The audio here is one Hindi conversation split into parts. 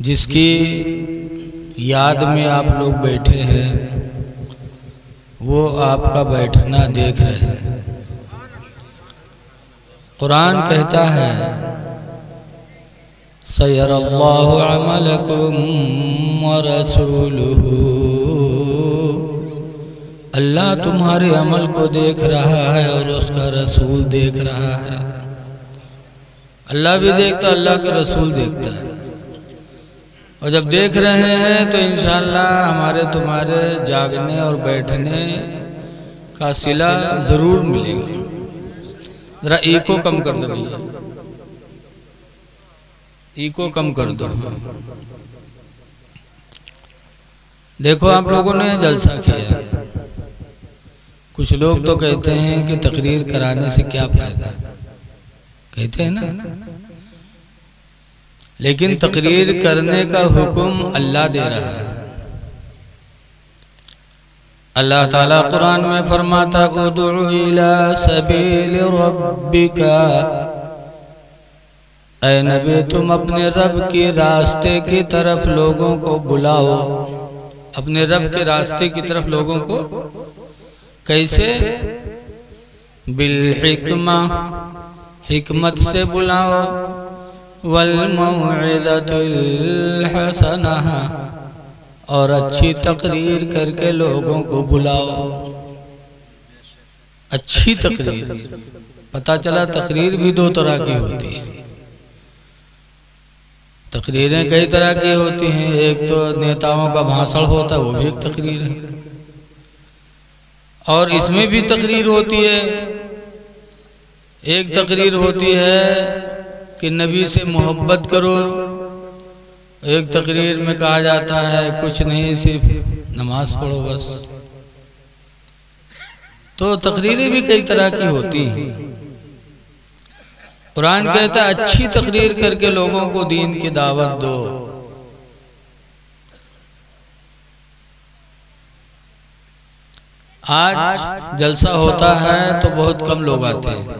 जिसकी याद में आप लोग बैठे हैं वो आपका बैठना देख रहे हैं। कुरान कहता है सयरल्लाहु अमलकुम व रसूलुहु, अल्लाह तुम्हारे अमल को देख रहा है और उसका रसूल देख रहा है। अल्लाह भी देखता, अल्लाह का रसूल देखता है। और जब देख रहे हैं तो इंशाअल्लाह हमारे तुम्हारे जागने और बैठने का सिला ज़रूर मिलेगा। ज़रा ईको कम कर दो भैया, ईको कम कर दो। देखो आप लोगों ने जलसा किया, कुछ लोग तो कहते हैं कि तकरीर कराने से क्या फ़ायदा, कहते हैं ना, लेकिन तकरीर करने का हुक्म अल्लाह दे रहा है। अल्लाह ताला कुरान में फरमाता उदउ इला सबील रब्बिका, ऐ नबी तुम अपने रब के रास्ते की तरफ लोगों को बुलाओ। अपने रब के रास्ते की तरफ लोगों को कैसे? बिल हिकमा, हिकमत से बुलाओ, वल मौइज़तिल हसना, और अच्छी तकरीर करके लोगों को बुलाओ। अच्छी तकरीर, पता चला तकरीर भी दो तरह की होती है। तकरीरें कई तरह की होती हैं। एक तो नेताओं का भाषण होता है, वो भी एक तकरीर है, और इसमें भी तकरीर होती है। एक तकरीर होती है कि नबी से मोहब्बत करो, एक तकरीर में कहा जाता है कुछ नहीं, सिर्फ नमाज पढ़ो बस। तो तकरीरें भी कई तरह की होती हैं। कुरान कहता है अच्छी तकरीर करके लोगों को दीन की दावत दो। आज जलसा होता है तो बहुत कम लोग आते हैं।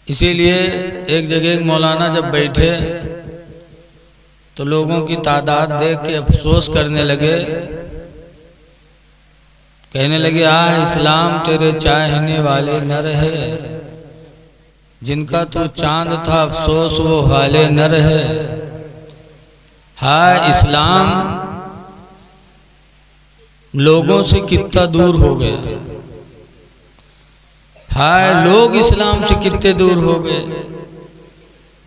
इसीलिए एक जगह मौलाना जब बैठे तो लोगों की तादाद देख के अफसोस करने लगे, कहने लगे आह इस्लाम तेरे चाहने वाले न रहे, जिनका तू चांद था अफसोस वो हाले न रहे। हाय इस्लाम लोगों से कितना दूर हो गया, हाय लोग इस्लाम से कितने दूर हो गए।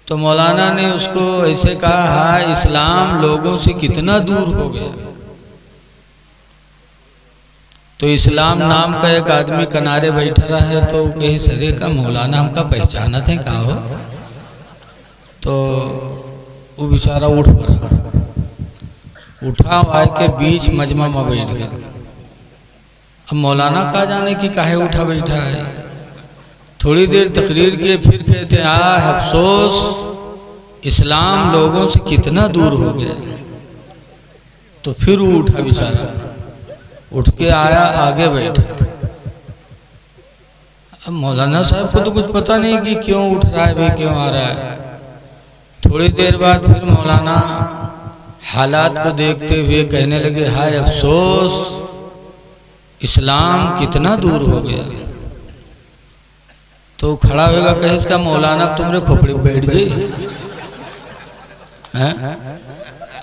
तो मौलाना ने उसको ऐसे कहा, हाय इस्लाम लोगों से कितना दूर हो गया। तो इस्लाम नाम का एक आदमी किनारे बैठा रहा है, तो कहीं सरे का मौलाना हमका पहचाना थे का हो। तो वो बेचारा उठ पड़ा, उठा आए के बीच मजमा में बैठ गया। अब मौलाना कहा जाने की काहे उठा बैठा है। थोड़ी देर तकरीर के फिर कहते हैं आह अफसोस इस्लाम लोगों से कितना दूर हो गया। तो फिर वो उठा बेचारा, उठ के आया आगे बैठा। अब मौलाना साहब को तो कुछ पता नहीं कि क्यों उठ रहा है भाई, क्यों आ रहा है। थोड़ी देर बाद फिर मौलाना हालात को देखते हुए कहने लगे हाय अफसोस इस्लाम कितना दूर हो गया। तो खड़ा होगा कहे इसका मौलाना तुमरे खोपड़ी बैठ जाए,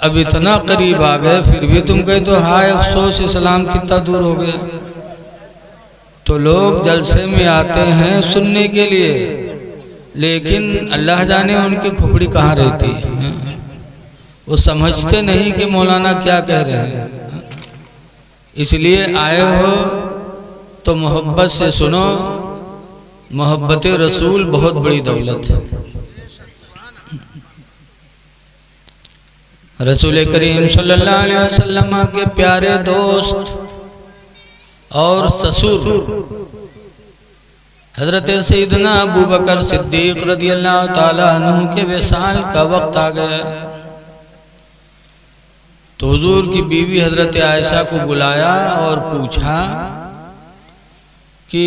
अब इतना करीब आ गए फिर भी तुम कहे तो हाय अफसोस इस्लाम कितना दूर हो गया। तो लोग जलसे में आते हैं सुनने के लिए, लेकिन अल्लाह जाने उनकी खोपड़ी कहाँ रहती है। वो समझते नहीं कि मौलाना क्या कह रहे हैं। इसलिए आए हो तो मोहब्बत से सुनो, मोहब्बत रसूल बहुत बड़ी दौलत है। रसूल करीम सल्लल्लाहु अलैहि वसल्लम के प्यारे दोस्त और ससुर हजरत सैयदना अबू बकर सिद्दीक रदियल्लाहु ताला अन्हु के विसाल का वक्त आ गया। तो हुजूर की बीवी हजरत आयशा को बुलाया और पूछा कि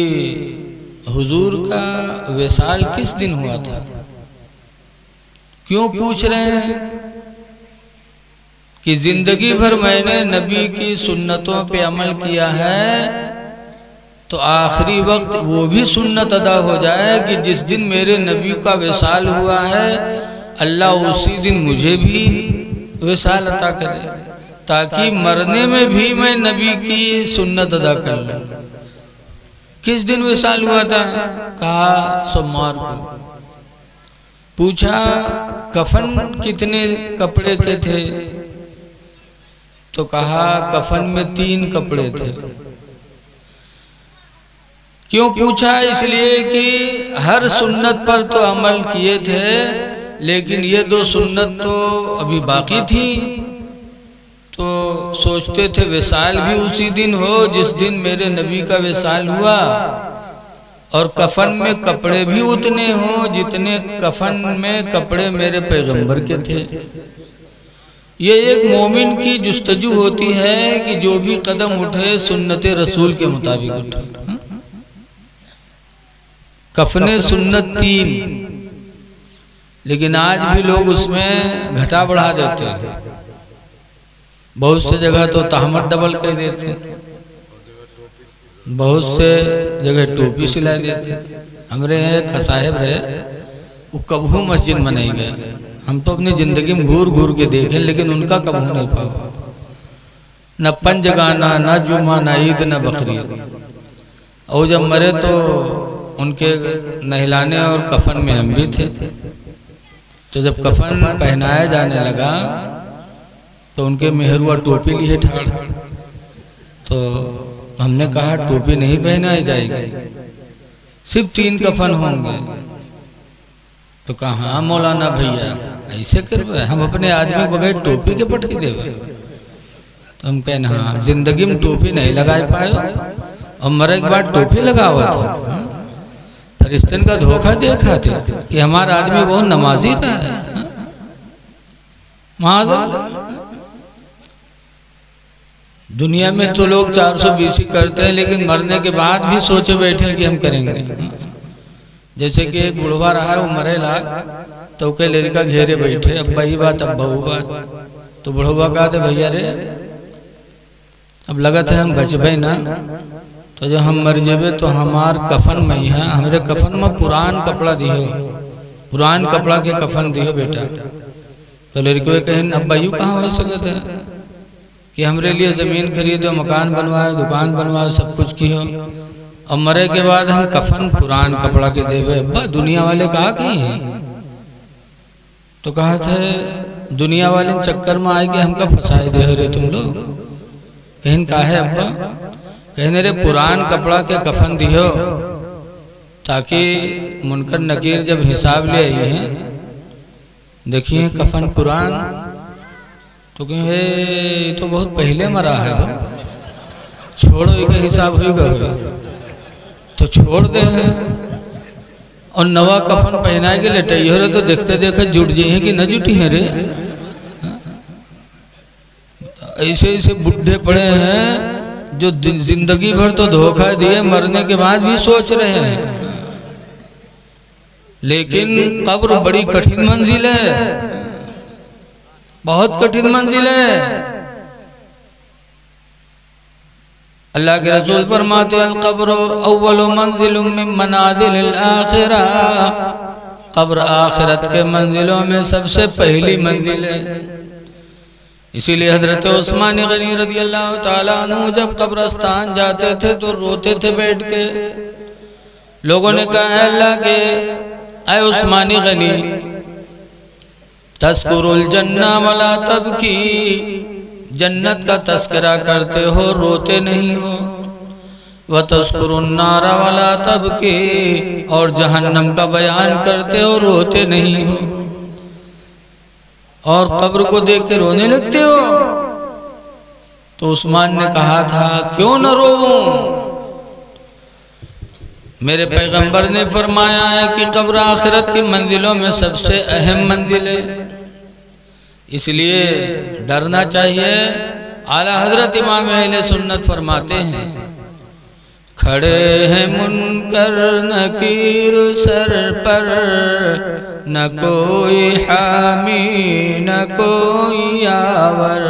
हुजूर का विसाल किस दिन हुआ था? क्यों पूछ रहे हैं? कि जिंदगी भर मैंने नबी की सुन्नतों पे अमल किया है, तो आखिरी वक्त वो भी सुन्नत अदा हो जाए कि जिस दिन मेरे नबी का विसाल हुआ है, अल्लाह उसी दिन मुझे भी विसाल अता करे, ताकि मरने में भी मैं नबी की सुन्नत अदा कर लूं। किस दिन विसाल हुआ था? कहा सोमवार को। पूछा कफन कितने कपड़े के थे? तो कहा कफन में 3 कपड़े थे। क्यों पूछा? इसलिए कि हर सुन्नत पर तो अमल किए थे, लेकिन ये 2 सुन्नत तो अभी बाकी थी। तो सोचते थे विसाल भी उसी दिन हो जिस दिन मेरे नबी का विसाल हुआ, और कफन में कपड़े भी उतने हो जितने कफन में कपड़े मेरे पैगंबर के थे। ये एक मोमिन की जुस्तजू होती है कि जो भी कदम उठे सुन्नत रसूल के मुताबिक उठे। कफने सुन्नत 3, लेकिन आज भी लोग उसमें घटा बढ़ा देते हैं। बहुत से जगह तो तहमत डबल कर देते हैं, बहुत से जगह टोपी सिला देते। हमरे एक साहेब रहे, वो कबहू मस्जिद में नहीं गए। हम तो अपनी जिंदगी में घूर घूर के देखे, लेकिन उनका कबहू नहीं पावा। न पंजगाना, न जुमा, न ईद, न बकरीद। और जब मरे तो उनके नहलाने और कफन में हम भी थे। तो जब कफन पहनाया जाने लगा तो उनके मेहरुआ टोपी लिए ठाड़। तो हमने कहा टोपी नहीं पहनाई जाएगी, सिर्फ 3 कफन होंगे। तो कहा हाँ मौलाना भैया ऐसे करवे, हम अपने आदमी के बगैर टोपी के पटकी देवे। तो हम कहना हाँ, जिंदगी में टोपी नहीं लगाए पाए और मरे के बाद टोपी लगावा था। फरिश्तन का धोखा देखा थे कि हमारा आदमी बहुत नमाजी रहा है। दुनिया में तो लोग 420 करते हैं, लेकिन मरने के बाद भी सोचे बैठे कि हम करेंगे। जैसे कि एक बुढ़वा रहा है, वो मरे लाग, तो कई लड़का घेरे बैठे, अब्बा ही बात अब्बा वो बात। तो बुढ़वा कहा थे भैया रे अब लगा था हम बचबे ना, तो जब हम मर जेबे तो हमार कफन में ही है, हमारे कफन में पुरान कपड़ा दियो, पुरान कपड़ा के कफन दियो बेटा। तो लड़के कहें अब्बा यू कहाँ हो सके थे कि हमरे लिए ज़मीन खरीदो, मकान बनवाए, दुकान बनवाए, सब कुछ कियो, और मरे के बाद हम कफन पुरान कपड़ा के देवे। अब्बा दुनिया वाले कहा कहीं हैं? तो कहा थे दुनिया वाले चक्कर में आए कि हमका फंसाए दे रहे तुम लोग। कहीं कहा है अब्बा? कहने रे पुरान कपड़ा के कफन दियो, ताकि मुनकर नकीर जब हिसाब ले आई हैं देखिए कफन पुरान। तो कहें तो बहुत पहले मरा है, छोड़ो एक हिसाब होगा। तो छोड़ दे हैं और नवा कफन पहना के लेटाइए रे, तो देखते देखे जुट जाइए कि न जुटी है रे। ऐसे ऐसे बुढ़े पड़े हैं जो जिंदगी भर तो धोखा दिए, मरने के बाद भी सोच रहे हैं। लेकिन कब्र बड़ी कठिन मंजिल है, बहुत कठिन मंजिल है। अल्लाह के रसूल फरमाते हैं कब्र अव्वल मंजिल मिन मनाजिल आखिरा, कब्र आखिरत के मंजिलों में सबसे पहली मंजिल है। इसीलिए हजरत उस्मान गनी रज़ी अल्लाह ताला अन्हु जब कब्रस्तान जाते थे तो रोते थे बैठ के। लोगों ने कहा अल्लाह के ऐ उस्मानी गनी तस्कुरुल जन्ना वला तबकी, जन्नत का तस्करा करते हो रोते नहीं हो, व तस्कुरुन नारा वला तबकी, और जहन्नम का बयान करते हो रोते नहीं हो, और कब्र को देख के रोने लगते हो। तो उस्मान ने कहा था क्यों न रोऊं, मेरे पैगंबर ने फरमाया है कि कब्र आखिरत की मंजिलों में सबसे अहम मंजिल है, इसलिए डरना चाहिए। आला हजरत इमाम अहले सुन्नत फरमाते हैं खड़े हैं मुनकर नकीर सर पर, न कोई हामी न कोई यावर।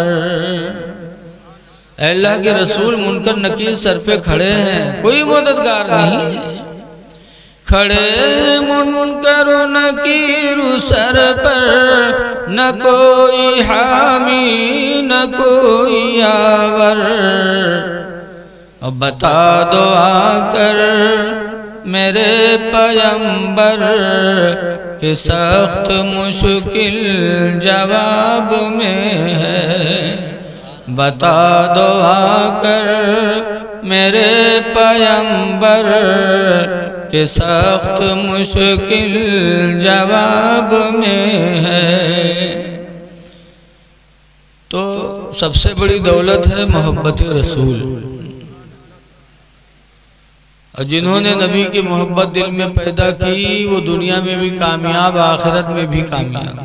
अल्लाह के रसूल मुनकर नकीर सर पे खड़े हैं, कोई मददगार नहीं। खड़े मुनकर नकीर सर पर, न कोई हामी न कोई यावर। अब बता दो आकर मेरे पैगंबर कि सख्त मुश्किल जवाब में है। बता दो आकर मेरे पैगंबर कि सख्त मुश्किल जवाब में है। तो सबसे बड़ी दौलत है मोहब्बत रसूल, और जिन्होंने नबी की मोहब्बत दिल में पैदा की वो दुनिया में भी कामयाब, आखिरत में भी कामयाब।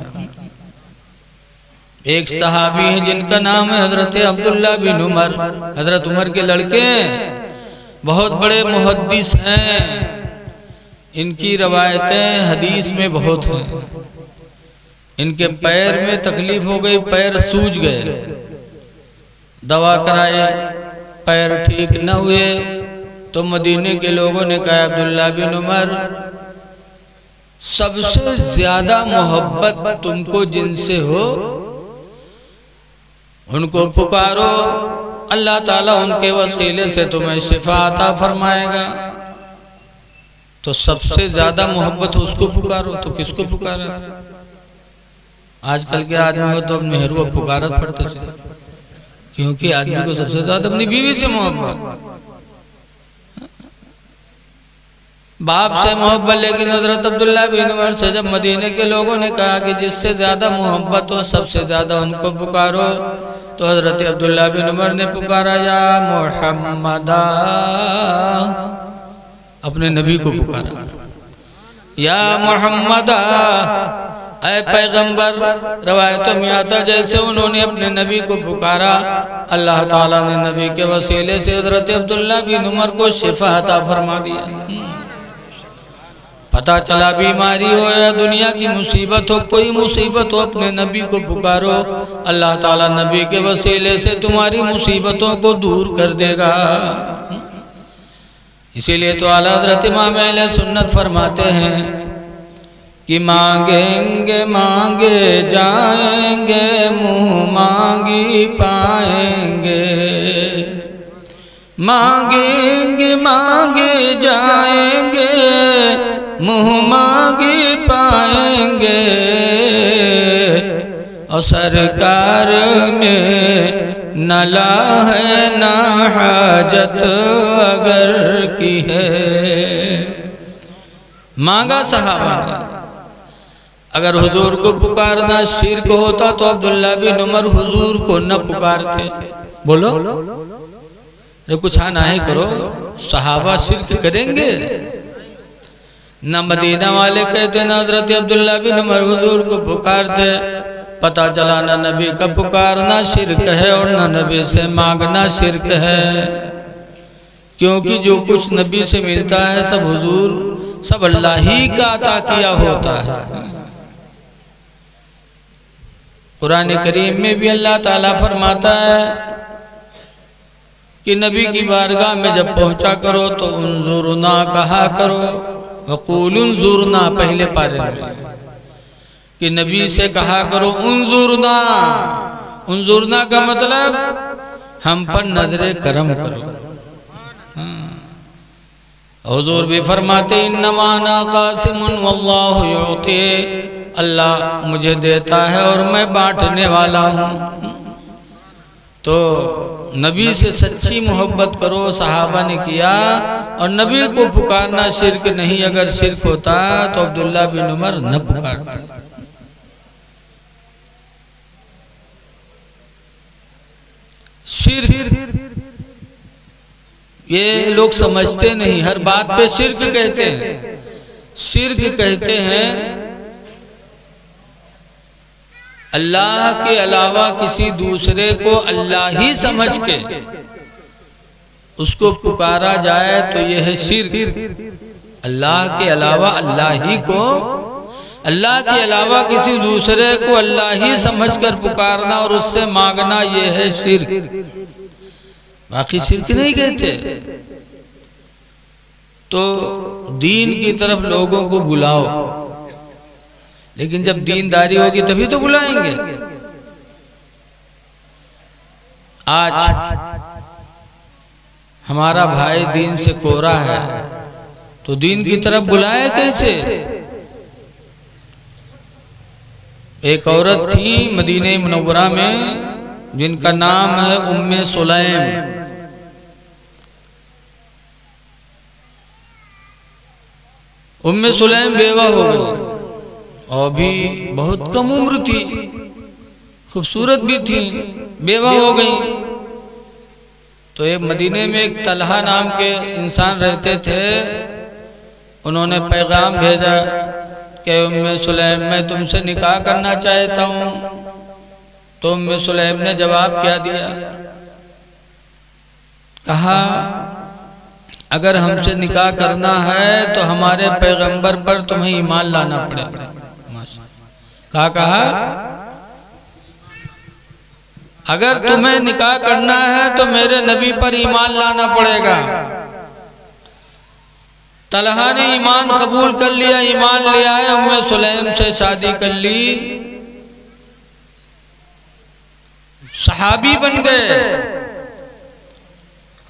एक सहाबी है जिनका नाम है हजरत अब्दुल्ला बिन उमर। हजरत उमर के लड़के बहुत बड़े मुहद्दिस हैं, इनकी रवायतें हदीस में बहुत हैं। इनके पैर में तकलीफ हो गई, पैर सूज गए, दवा कराए, पैर ठीक न हुए तो मदीने के लोगों ने कहा अब्दुल्ला बिन उमर, सबसे ज्यादा मोहब्बत तुमको जिनसे हो उनको पुकारो, अल्लाह ताला उनके वसीले से तुम्हें शिफा अता फरमाएगा। तो सबसे ज्यादा मोहब्बत उसको पुकारो, तो किसको पुकारा? आजकल के आदमी हो तो अपने हरू पुकारत पड़ते से, क्योंकि आदमी को सबसे ज्यादा अपनी बीवी से मोहब्बत, बाप से मोहब्बत। लेकिन हजरत अब्दुल्ला बिन उमर से जब मदीने के लोगों ने कहा कि जिससे ज्यादा मोहब्बत हो सबसे ज्यादा उनको पुकारो, तो हजरत अब्दुल्ला बिन उमर ने पुकारा या मुहम्मदा, अपने नबी को पुकारा, या मुहम्मदा, ऐ पैगंबर। रवायतों में आता जैसे उन्होंने अपने नबी को पुकारा, अल्लाह ताला ने नबी के वसीले से हजरत अब्दुल्ला बिन उमर को शिफा अता फरमा दिया। पता चला बीमारी हो या दुनिया की मुसीबत हो, कोई मुसीबत हो, अपने नबी को पुकारो, अल्लाह ताला नबी के वसीले से तुम्हारी मुसीबतों को दूर कर देगा। इसीलिए तो आला हज़रत इमाम अहले सुन्नत फरमाते हैं कि मांगेंगे मांगे जाएंगे, मुँह मांगी पाएंगे। मांगेंगे मांगे जाएंगे, मुँह मांगी पाएंगे। और सरकार में न ला है न हाजत अगर की है। मांगा सहाबा ने, अगर हुजूर को पुकारना शिर्क होता तो अब्दुल्ला बिन उमर हुजूर को न पुकारते। बोलो अरे कुछ हाँ नहीं करो, सहाबा शिर्क करेंगे? न मदीना वाले कहते न हजरत अब्दुल्ला बिन उमर हुजूर को पुकारते। पता चला न नबी का पुकारना शिर्क है और न नबी से मांगना शिर्क है, क्योंकि जो कुछ नबी से मिलता है सब हुजूर, सब अल्लाह ही का अता किया होता है। कुरान करीम में भी अल्लाह ताला फरमाता है कि नबी की बारगाह में जब पहुंचा करो तो उन्जुरना कहा करो, वक़ूल उन्जुरना पहले पारे में कि नबी से कहा करो उन्जुरना। उन्जुरना का मतलब हम पर नजरे करम करो। हुजूर भी फरमाते इन्नमा अना कासिमुन वल्लाहु युती, अल्लाह मुझे देता है और मैं बांटने वाला हूँ। तो नबी से सच्ची मोहब्बत करो, सहाबा ने किया। और नबी को पुकारना शिर्क नहीं, अगर शिर्क होता तो अब्दुल्ला बिन उमर न पुकारते। शिर्क ये लोग समझते नहीं, हर बात पे शिर्क कहते हैं। शिर्क कहते हैं अल्लाह के अलावा किसी दूसरे को अल्लाह ही समझ के उसको पुकारा जाए तो यह है शिर्क। अल्लाह के अलावा अल्लाह ही को, अल्लाह के अलावा किसी दूसरे को अल्लाह ही समझकर पुकारना और उससे मांगना, यह है शिर्क। बाकी शिर्क नहीं कहते। तो दीन की तरफ लोगों को बुलाओ, लेकिन जब दीनदारी होगी तभी तो बुलाएंगे। आज हमारा भाई दीन से कोरा है तो दीन की तरफ बुलाए कैसे? एक औरत थी मदीने मुनव्वरा में जिनका नाम है उम्मे सुलैम। उम्मे सुलैम बेवा हो गई और भी बहुत कम उम्र थी, खूबसूरत भी थी, बेवा हो गई। तो एक मदीने में एक तलहा नाम के इंसान रहते थे, उन्होंने पैगाम भेजा कि उम्मे सुलैम मैं तुमसे निकाह करना चाहता हूँ। तो उम्मे सुलैम ने जवाब क्या दिया? कहा अगर हमसे निकाह करना है तो हमारे पैगंबर पर तुम्हें ईमान लाना पड़ेगा। कहा अगर तुम्हें निकाह करना है तो मेरे नबी पर ईमान लाना पड़ेगा। तलहा ने ईमान कबूल कर लिया, ईमान ले आए, उम्मे सुलैम से शादी कर ली, सहाबी बन गए।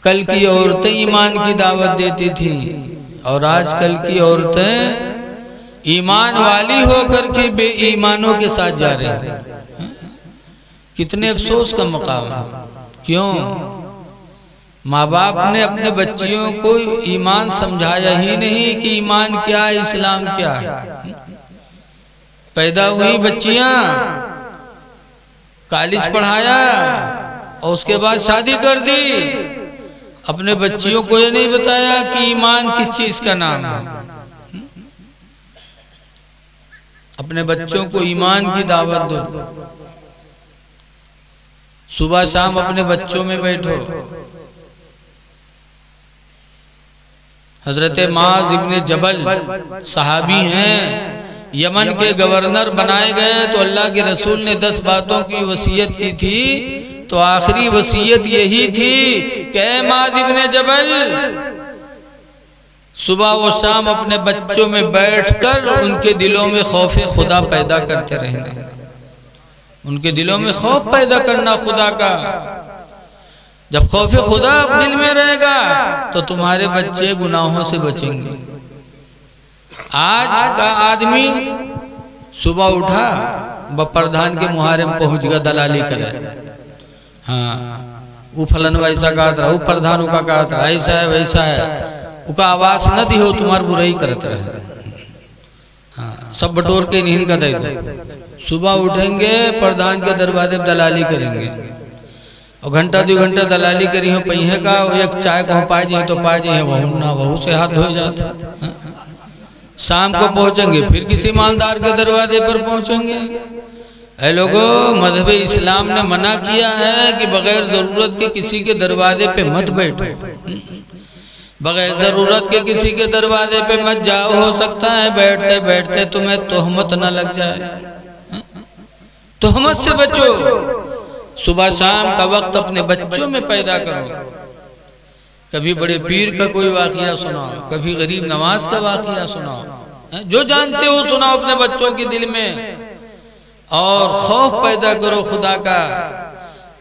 कल की औरतें ईमान की दावत देती थी और आजकल की औरतें ईमान वाली होकर के बेईमानों के साथ जा रही हैं। कितने अफसोस का मकाम है। क्यों? माँ बाप ने अपने बच्चियों को ईमान समझाया ही नहीं कि ईमान क्या है, इस्लाम क्या है। पैदा हुई बच्चियां, कॉलेज पढ़ाया और उसके बाद शादी कर दी। अपने बच्चियों को ये नहीं बताया कि ईमान किस चीज का नाम है। अपने बच्चों को ईमान की दावत दो। सुबह शाम अपने बच्चों में बैठो। हजरत माज इब्ने जबल सहाबी हैं, यमन के गवर्नर बनाए गए तो अल्लाह के रसूल ने 10 बातों की वसीयत की थी। तो आखिरी वसीयत यही थी कि माज इब्ने जबल सुबह व शाम अपने बच्चों में बैठकर उनके दिलों में खौफ खुदा पैदा करते रहना। उनके दिलों में खौफ पैदा करना खुदा का। जब खौफ खुदा दिल में रहेगा तो तुम्हारे बच्चे गुनाहों से बचेंगे। आज का आदमी सुबह उठा प्रधान के मुहारे में पहुंच गया, दलाली करे। हाँ वो फलन वैसा कहा था, वो प्रधान का कहा था, ऐसा है वैसा है, उका आवाज न दी हो तुम्हार बुराई करते रहे। हाँ सब बटोर के नींद का दे दो। सुबह उठेंगे प्रधान के दरवाजे पर दलाली करेंगे और घंटा 2 घंटा दलाली करी हो पहिए का, एक चाय को पाए जाए तो पाए जाए, वहू ना वहू से हाथ धोए जाते। शाम को पहुंचेंगे फिर किसी मालदार के दरवाजे पर पहुंचेंगे। ऐ लोगों, मजहब इस्लाम ने मना किया है कि बगैर जरूरत के किसी के दरवाजे पे मत बैठो। बगैर जरूरत के किसी के दरवाजे पे मत जाओ। हो सकता है बैठते बैठते तुम्हें तोहमत न लग जाए। तोहमत से बचो। सुबह शाम का वक्त अपने बच्चों में पैदा करो। कभी बड़े पीर का कोई वाकया सुनाओ, कभी गरीब नवाज का वाकया सुनाओ, जो जानते हो सुनाओ अपने बच्चों के दिल में और खौफ पैदा करो खुदा का।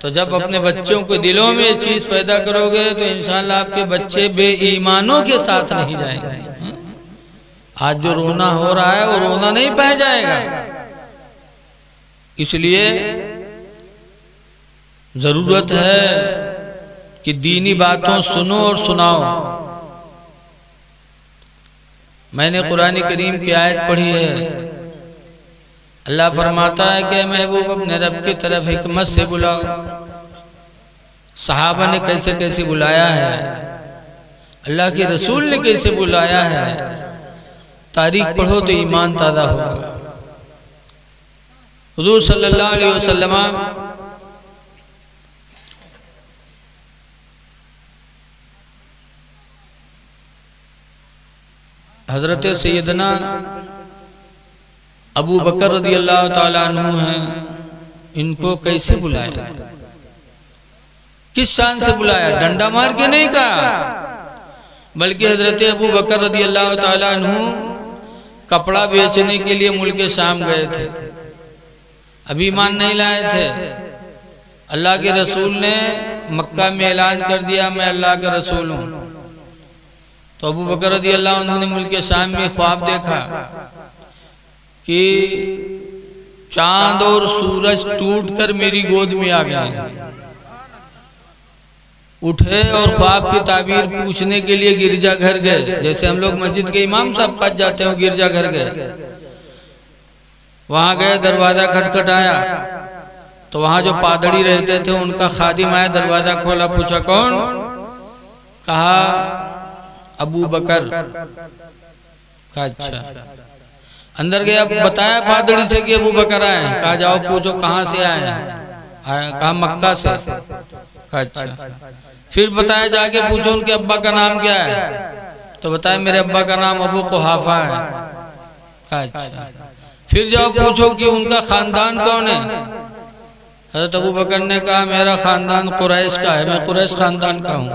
तो जब अपने बच्चों के दिलों में ये चीज पैदा करोगे तो इंशाअल्लाह आपके बच्चे बेईमानों के साथ नहीं जाएंगे। आज जो रोना हो रहा है वो रोना नहीं पाया जाएगा। इसलिए जरूरत है कि दीनी बातों सुनो और सुनाओ। मैंने कुरान करीम की आयत पढ़ी है, अल्लाह फरमाता है कि महबूब अपने रब की तरफ हिकमत से बुलाओ। सहाबा ने कैसे कैसे बुलाया है, अल्लाह के रसूल ने कैसे बुलाया है, तारीख पढ़ो तो ईमान ताज़ा होगा। हुजूर सल्लल्लाहु अलैहि वसल्लम हजरत सैयदना अबू बकर रज़ी अल्लाह ताला अन्हु हैं, इनको कैसे बुलाया, किस शान से बुलाया? डंडा मार के नहीं कहा, बल्कि हजरत अबू बकर रज़ी अल्लाह ताला अन्हु कपड़ा बेचने के लिए मुल्क शाम गए थे, अभी ईमान नहीं लाए थे। अल्लाह के रसूल ने मक्का में ऐलान कर दिया मैं अल्लाह का रसूल हूँ। तो अबू बकर रज़ी अल्लाह अन्हु ने मुल्क शाम में ख्वाब देखा कि चांद और सूरज टूटकर मेरी गोद में आ गए। उठे और ख्वाब की ताबीर पूछने के लिए गिरजा घर गए, जैसे हम लोग मस्जिद के इमाम साहब पास जाते हो, गिरजा घर गए। वहां गए, दरवाजा खटखटाया तो वहां जो पादड़ी रहते थे उनका खादिम आया, दरवाजा खोला, पूछा कौन? कहा अबू बकर। कहा अच्छा। अंदर गया, बताया पादड़ी से कि अबू बकर आए। कहा जाओ पूछो कहाँ से आए हैं? कहा मक्का से। कहा अच्छा। फिर बताया जाके पूछो उनके अब्बा का नाम क्या है? तो बताया मेरे अब्बा का नाम अबू कुहाफा है। कहा अच्छा। फिर जाओ पूछो कि उनका खानदान कौन है? हज़रत अबू बकर ने कहा मेरा खानदान कुरैश का है, मैं कुरैश खानदान का हूँ।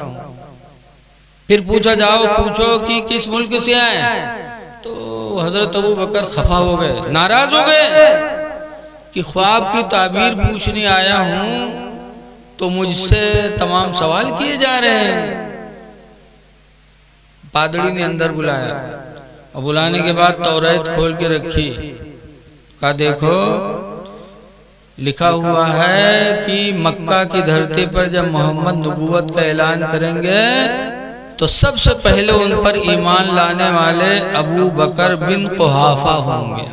फिर पूछा जाओ पूछो कि किस मुल्क से आए? तो हजरत अबू बकर खफा हो गए, नाराज हो गए कि ख्वाब की ताबीर पूछने आया हूं तो मुझसे तमाम सवाल किए जा रहे हैं। पादड़ी ने अंदर बुलाया और बुलाने के बाद तौरात खोल के रखी। कहा देखो लिखा हुआ है कि मक्का की धरती पर जब मोहम्मद नबूवत का ऐलान करेंगे तो सबसे पहले उन पर ईमान लाने वाले अबू बकर बिन कुहाफा होंगे।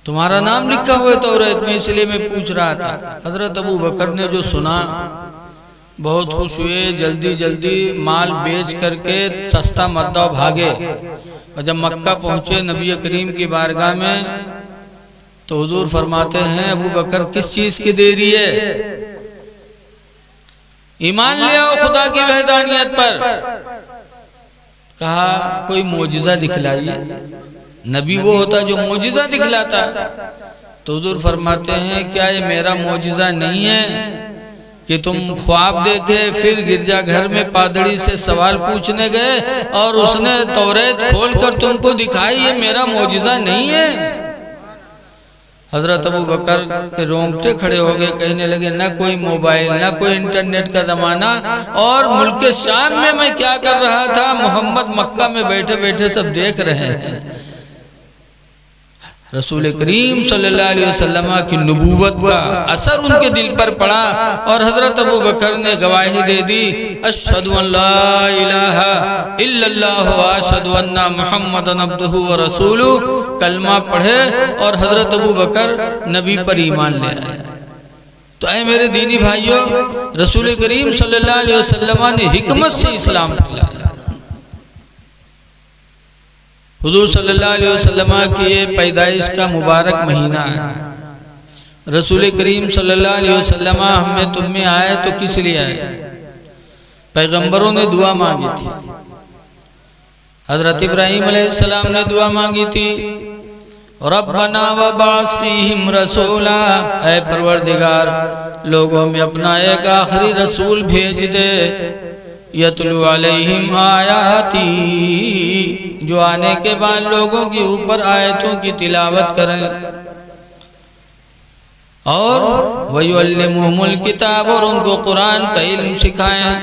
तुम्हारा नाम लिखा हुआ है तौरात में, इसलिए मैं पूछ रहा था। हजरत अबू बकर ने जो सुना बहुत खुश हुए, जल्दी जल्दी माल बेच करके सस्ता मद्दा भागे। और जब मक्का पहुंचे नबी करीम की बारगाह में तो हुजूर फरमाते हैं अबू बकर किस चीज की देरी है? ईमान ले आओ खुदा की वहदानियत पर। कहा कोई मोजिजा दिखलाइए। नबी वो होता जो मोजिजा दिखलाता। तो हुजूर फरमाते हैं क्या ये मेरा मोजिजा नहीं है कि तुम ख्वाब देखे फिर गिरजा घर में पादड़ी से सवाल पूछने गए और उसने तौरात खोलकर तुमको दिखाई? ये मेरा मोजिजा नहीं है? हजरत अबू बकर के रोंगटे खड़े हो गए, कहने लगे न कोई मोबाइल न कोई इंटरनेट का जमाना, और मुल्क शाम में मैं क्या कर रहा था? मोहम्मद मक्का में बैठे बैठे सब देख रहे हैं। रसूल करीम सल्लल्लाहु अलैहि वसल्लम की नबूवत का असर उनके दिल पर पड़ा और हजरत अबू बकर ने गवाही दे दी अशहदु अल्ला इलाहा इल्लल्लाह व अशहदु अन्ना मुहम्मदन अब्दुहु व रसूलुहु। कलमा पढ़े और हजरत अबू बकर नबी पर ईमान ले आए। तो ऐ मेरे दीनी भाइयों, रसूल करीम सल्लल्लाहु अलैहि वसल्लम ने हिकमत से इस्लाम फैलाया। हुजूर सल्लल्लाहु अलैहि वसल्लम की ये पैदाइश का मुबारक महीना है। रसूल करीम सल्लल्लाहु अलैहि वसल्लम हमें तुम में आए तो किस लिए आए? पैगंबरों ने दुआ मांगी थी। हजरत इब्राहीम अलैहिस्सलाम ने दुआ मांगी थी रब्बना वबास फीहिम रसूला, ऐ परवरदिगार लोगों में अपना एक आखिरी रसूल भेज दे, यतलु अलैहिम आयाती, जो आने के बाद लोगों के ऊपर आयतों की तिलावत करें, और वयुअल्लिमुहुमुल किताब, और उनको कुरान का इल्म सिखाएं,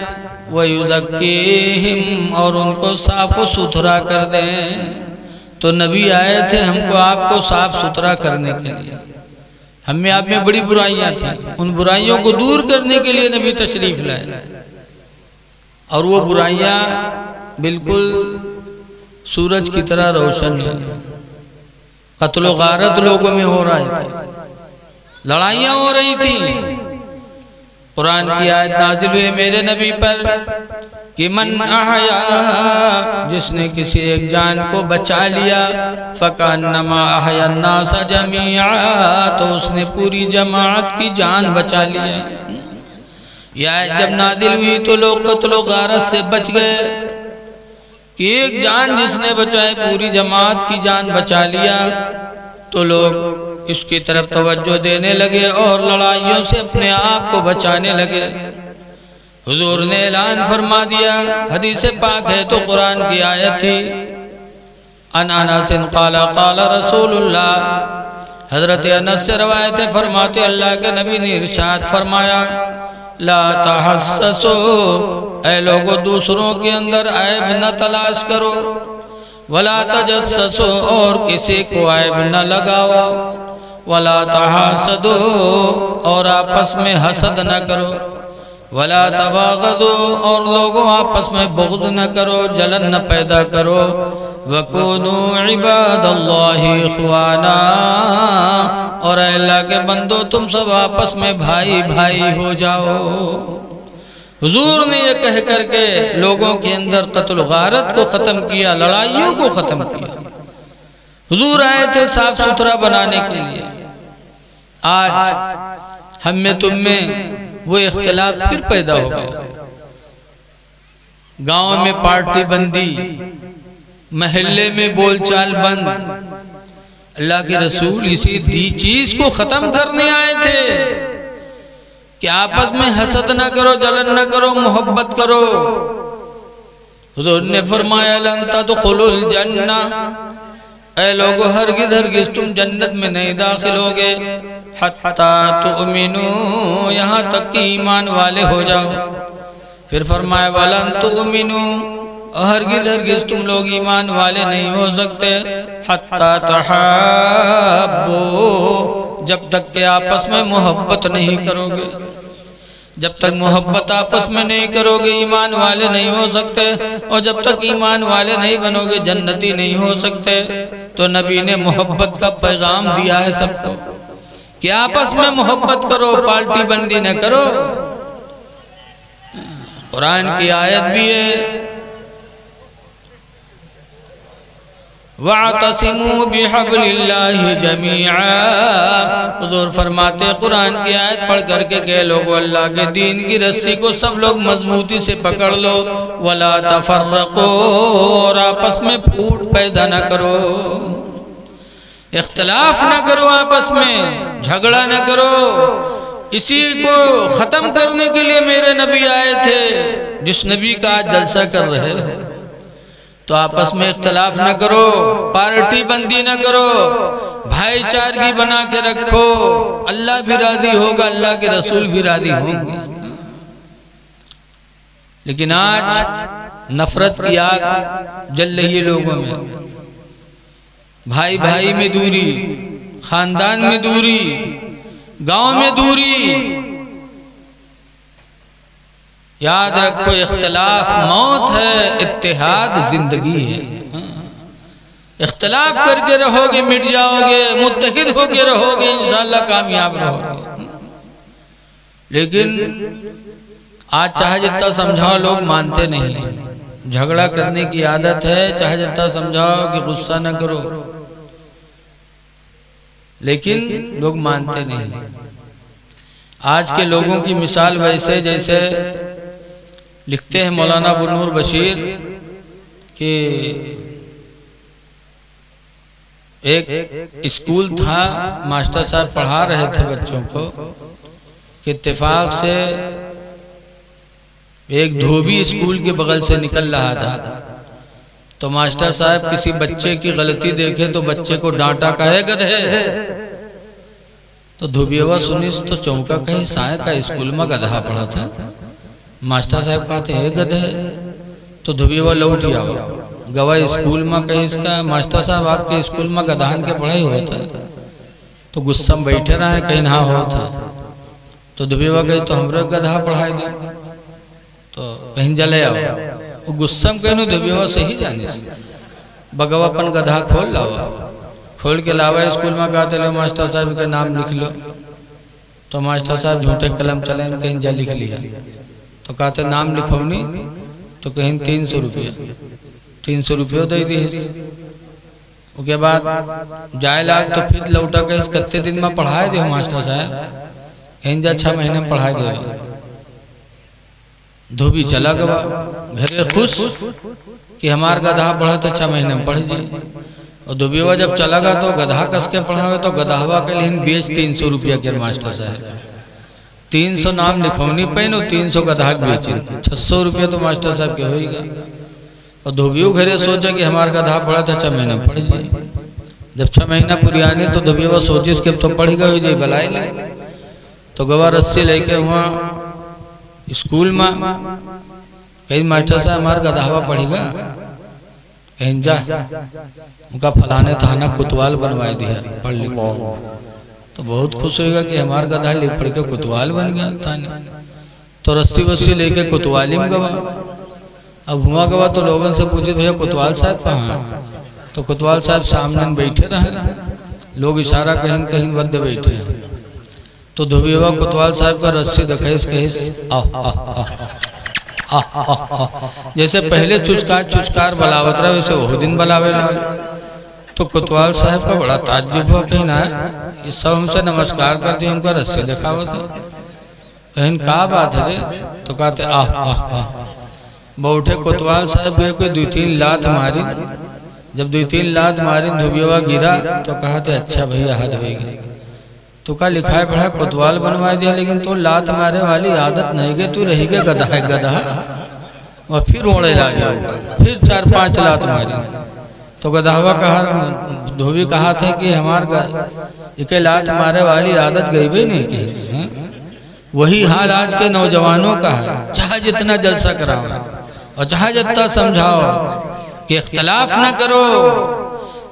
वयुज़क्कीहिम, और उनको साफ सुथरा कर दें। तो नबी आए थे हमको आपको साफ सुथरा करने के लिए। हम में आप में बड़ी बुराइयां थी, उन बुराइयों को दूर करने के लिए नबी तशरीफ लाए। और वो बुराइयां बिल्कुल सूरज की तरह रोशन है। कत्ल गारत लोगों में हो रही थी, लड़ाइयां हो रही थी। कुरान की आयत नाजिल हुई मेरे नबी पर कि मन अहया, जिसने किसी एक जान को बचा लिया, फकान्नमा अहया अन्नास जमीआ, तो उसने पूरी जमात की जान बचा लिया। यह जब नादिल हुई तो लोग कत्ल गारत से बच गए। कि एक जान जिसने बचाए पूरी जमात की जान बचा लिया। तो लोग इसकी तरफ तवज्जो देने लगे और लड़ाइयों से अपने आप को बचाने लगे। हुजूर ने ऐलान फरमा दिया, हदीस पाक है तो कुरान की आयत थी, अन अनस क़ाला क़ाला रसूलुल्लाह, हजरत अनस से रवायत है, फरमाते अल्लाह के नबी ने इरशाद फरमाया, ला तहस्ससो, ऐ लोगों दूसरों के अंदर ऐब न तलाश करो, वला तजस्ससो, और किसी को ऐब न लगाओ, वला तहासदो, और आपस में हसद न करो, वला तबागदो, और लोगों आपस में बुग़्ज़ न करो, जलन न पैदा करो, वकूनू इबादल्लाहि इख़वाना, और अल्लाह के बंदो तुम सब आपस में भाई भाई हो जाओ। हुजूर ने ये कह करके लोगों के अंदर कत्ल गारत को ख़त्म किया, लड़ाइयों को ख़त्म किया। हुजूर आए थे साफ सुथरा बनाने के लिए। आज हम में तुम में वो इख्तिलाफ फिर पैदा हो गया। गांव में पार्टी बंदी, महल्ले में बोलचाल बंद। अल्लाह के रसूल इसी दी चीज को खत्म करने आए थे कि आपस में हसद न करो, जलन न करो, मोहब्बत करो। हुजूर ने फरमाया लन तदखुलुल जन्ना, ऐ लोगो हरगिज़ हरगिज़ तुम जन्नत में नहीं दाखिल होगे, हत्ता तुमिनू, यहाँ तक कि ईमान वाले हो जाओ। फिर फरमाया वलन तुमिनू, हरगिज़ हरगिज़ तुम लोग ईमान वाले नहीं हो सकते, हत्ता तहाब्बू, जब तक के आपस में मोहब्बत नहीं करोगे। जब तक मोहब्बत आपस में नहीं करोगे ईमान वाले नहीं हो सकते, और जब तक ईमान वाले नहीं बनोगे जन्नती नहीं हो सकते। तो नबी ने मोहब्बत का पैगाम दिया है सबको कि आपस में मोहब्बत करो, पार्टी बंदी न करो। कुरान की आयत भी है, वातसिमू बिहब्लिल्लाहि जमीआ, हुजूर फरमाते कुरान की आयत पढ़ करके कह लोगो अल्लाह के दीन की रस्सी को सब लोग मजबूती से पकड़ लो, वला तफर्रको, और आपस में फूट पैदा न करो, इख्तिलाफ न करो, आपस में झगड़ा न करो। इसी को खत्म करने के लिए मेरे नबी आए थे, जिस नबी का आज जलसा कर रहे हो। तो आपस में इख्तिलाफ न करो, पार्टी बंदी न करो, भाईचारगी बना के रखो। अल्लाह भी राजी होगा, अल्लाह के रसूल भी राजी होंगे। लेकिन आज नफरत की आग जल रही है लोगों में, भाई भाई में दूरी, खानदान में दूरी, गांव में दूरी। याद रखो इख्तिलाफ मौत है, इत्तेहाद जिंदगी है। इख्तिलाफ करके रहोगे मिट जाओगे, मुत्तहिद होके रहोगे इंशाअल्लाह कामयाब रहोगे। लेकिन आज चाहे जितना समझाओ लोग मानते नहीं, झगड़ा करने की आदत है, चाहे जितना समझाओ कि गुस्सा न करो, लेकिन लोग मानते नहीं। आज के लोगों की मिसाल वैसे जैसे लिखते हैं मौलाना अबू नूर बशीर कि एक स्कूल था, मास्टर साहब पढ़ा रहे थे बच्चों को कि इत्तेफाक से एक धोबी स्कूल के बगल से निकल रहा था। तो मास्टर साहब किसी बच्चे की गलती देखे तो बच्चे को डांटा, कहे गधे। तो धोबिया सुनी तो चौंका, कहे साय का स्कूल में गधा पढ़ा था। मास्टर साहब कहते हैं गधे। तो धोबिया लौट आवा, गवाह स्कूल में कहे इसका मास्टर साहब आपके स्कूल में गधान के पढ़ाई होता है। तो गुस्सा में बैठे रहे, कहीं ना होता। तो धोबिया कहे तो हमरे गधा पढ़ाई दो, तो कहीं जले आओ। वो गुस्सा में कहूँ धोबिया सही जाने से बगवापन गधा खोल लावा, खोल के लावा स्कूल में कहते लो मास्टर साहब का नाम लिख लो। तो मास्टर साहब झूठे कलम चले कहीं जा लिख लिया। तो कहते नाम लिखौनी, तो कहीं 300 रुपया, 300 रुपया दे दी। उसके बाद जाए लाग तो फिर लौटा के कत्ते दिन में पढ़ाए दे मास्टर साहब, कहीं जा 6 महीने में पढ़ाए दे। धोबी चला गवा घरे खुश कि हमार गधा पढ़ा तो 6 महीने में पढ़ जाए। और दुबियवा जब चला गया तो गधा कस के पढ़ावे तो गधावा के लिए बेच 300 रुपया के मास्टर साहब 300 नाम लिखौनी पैन 300 गधा बेचे 600 रुपया तो मास्टर साहब के होगा। और धोबियो घरे सोचा कि हमारा गधा पढ़ा था 6 महीना पढ़ जाए। जब 6 महीना पुरियाने तो धोबिया सोचिस कि अब तो पढ़ गए जाए बलाई ले। तो गवा रस्सी लेके वहाँ स्कूल में कहीं मास्टर साहब हमारा गधावा पढ़ेगा कहीं जा उनका फलाने थाना कोतवाल बनवा दिया पढ़ लिख। तो बहुत खुश होगा कि हमारा गधा लिख पढ़ के कोतवाल बन गया थाने। तो रस्सी वस्सी लेके कोतवाली में गवा। अब हुआ गवा तो लोगों से पूछे भैया कोतवाल साहब कहाँ हैं? तो कोतवाल साहब सामने बैठे रहे। लोग इशारा कहीं कहीं बदे बैठे हैं। तो धोबिया कोतवाल साहब का रस्सी दिखाइस कहिस जैसे पहले चुचकार बलावत रहा वैसे वो दिन बलावे लगे। तो कोतवाल साहब का बड़ा ताज्जुब हुआ कहीं ना ये सब हमसे नमस्कार करते हमका रस्सी दिखावत है कहीं का बात है रे? तो कहते आह बैठे कोतवाल साहब गए कोई 2-3 लात मारी। जब 2-3 लात मारी धोबिया गिरा तो कहते अच्छा भैया हद हो गई। तो का लिखाए पढ़ा कोतवाल बनवा दिया लेकिन तो लात मारे वाली आदत नहीं गई तू रही गए गधा है गधा। और फिर रोने लगे फिर 4-5 लात मारी। तो गधावा कहा धोबी कहा था कि हमारे लात मारे वाली आदत गई भी नहीं की। वही हाल आज के नौजवानों का है। चाहे जितना जलसा कराओ और चाहे जितना समझाओ कि इख्तलाफ न करो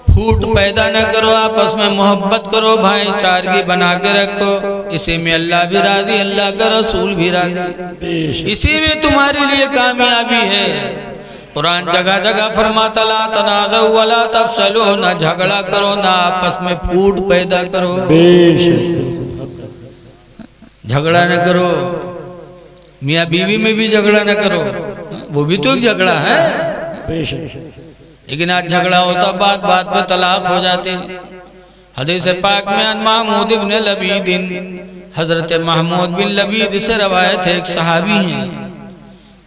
फूट पैदा न करो आपस में मोहब्बत करो भाईचारगी बना के रखो। इसी में अल्लाह भी राजी अल्लाह का रसूल भी राजी। इसी में तुम्हारे लिए कामयाबी है। कुरान जगह जगह फरमाता ला तनाज़उ वला तफशलू ना झगड़ा करो ना आपस में फूट पैदा करो। झगड़ा न करो मियाँ बीवी में भी झगड़ा न करो वो भी तो एक झगड़ा है। लेकिन आज झगड़ा होता बात बात पे तलाक हो जाते। हदीस पाक में अन महमूद इब्न लबीद हजरत महमूद बिन लबीद से रवायत है। एक सहाबी हैं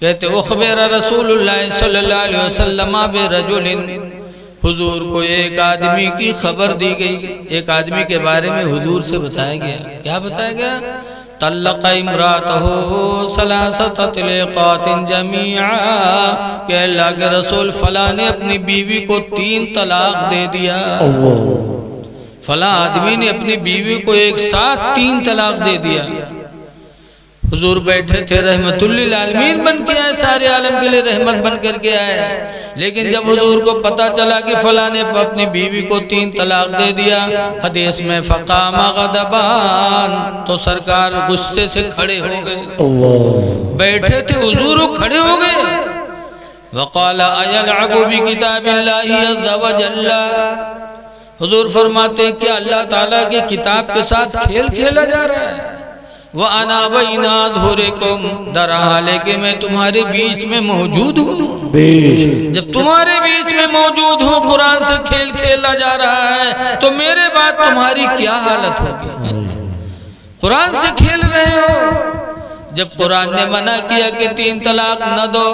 कहते उखबिर रसूलुल्लाह सल्लल्लाहु अलैहि वसल्लम बिरजुलिन हुजूर को एक आदमी की खबर दी गई। एक आदमी के बारे में हुजूर से बताया गया। क्या बताया गया? तल्लक़ इम्रातहु सलासत तलाक़ातिन जमीआ कि अल्लाह के रसूल फला ने अपनी बीवी को 3 तलाक दे दिया। फला आदमी ने अपनी बीवी को एक साथ 3 तलाक दे दिया। हुजूर बैठे थे रहमतुल्लिल आलमीन बन के आए सारे आलम के लिए रहमत बन करके आए। लेकिन जब हुजूर को पता चला कि फला ने अपनी बीवी को 3 तलाक दे दिया हदीस में फ़क़ामा ग़ज़बान तो सरकार गुस्से से खड़े हो गए। बैठे थे हुजूर खड़े हो गए। वक़ाल अयलअबु बिकिताबिल्लाहि अज़्ज़ा व जल्ला हुजूर फरमाते कि अल्लाह ताला की किताब के साथ खेल खेला जा रहा है। वह अना बैना धुरिकुम दरहाले के मैं तुम्हारे बीच में मौजूद हूँ। जब तुम्हारे बीच में मौजूद हूँ कुरान से खेल खेला जा रहा है तो मेरे बाद तुम्हारी क्या हालत होगी? कुरान से खेल रहे हो। जब कुरान ने मना किया कि 3 तलाक न दो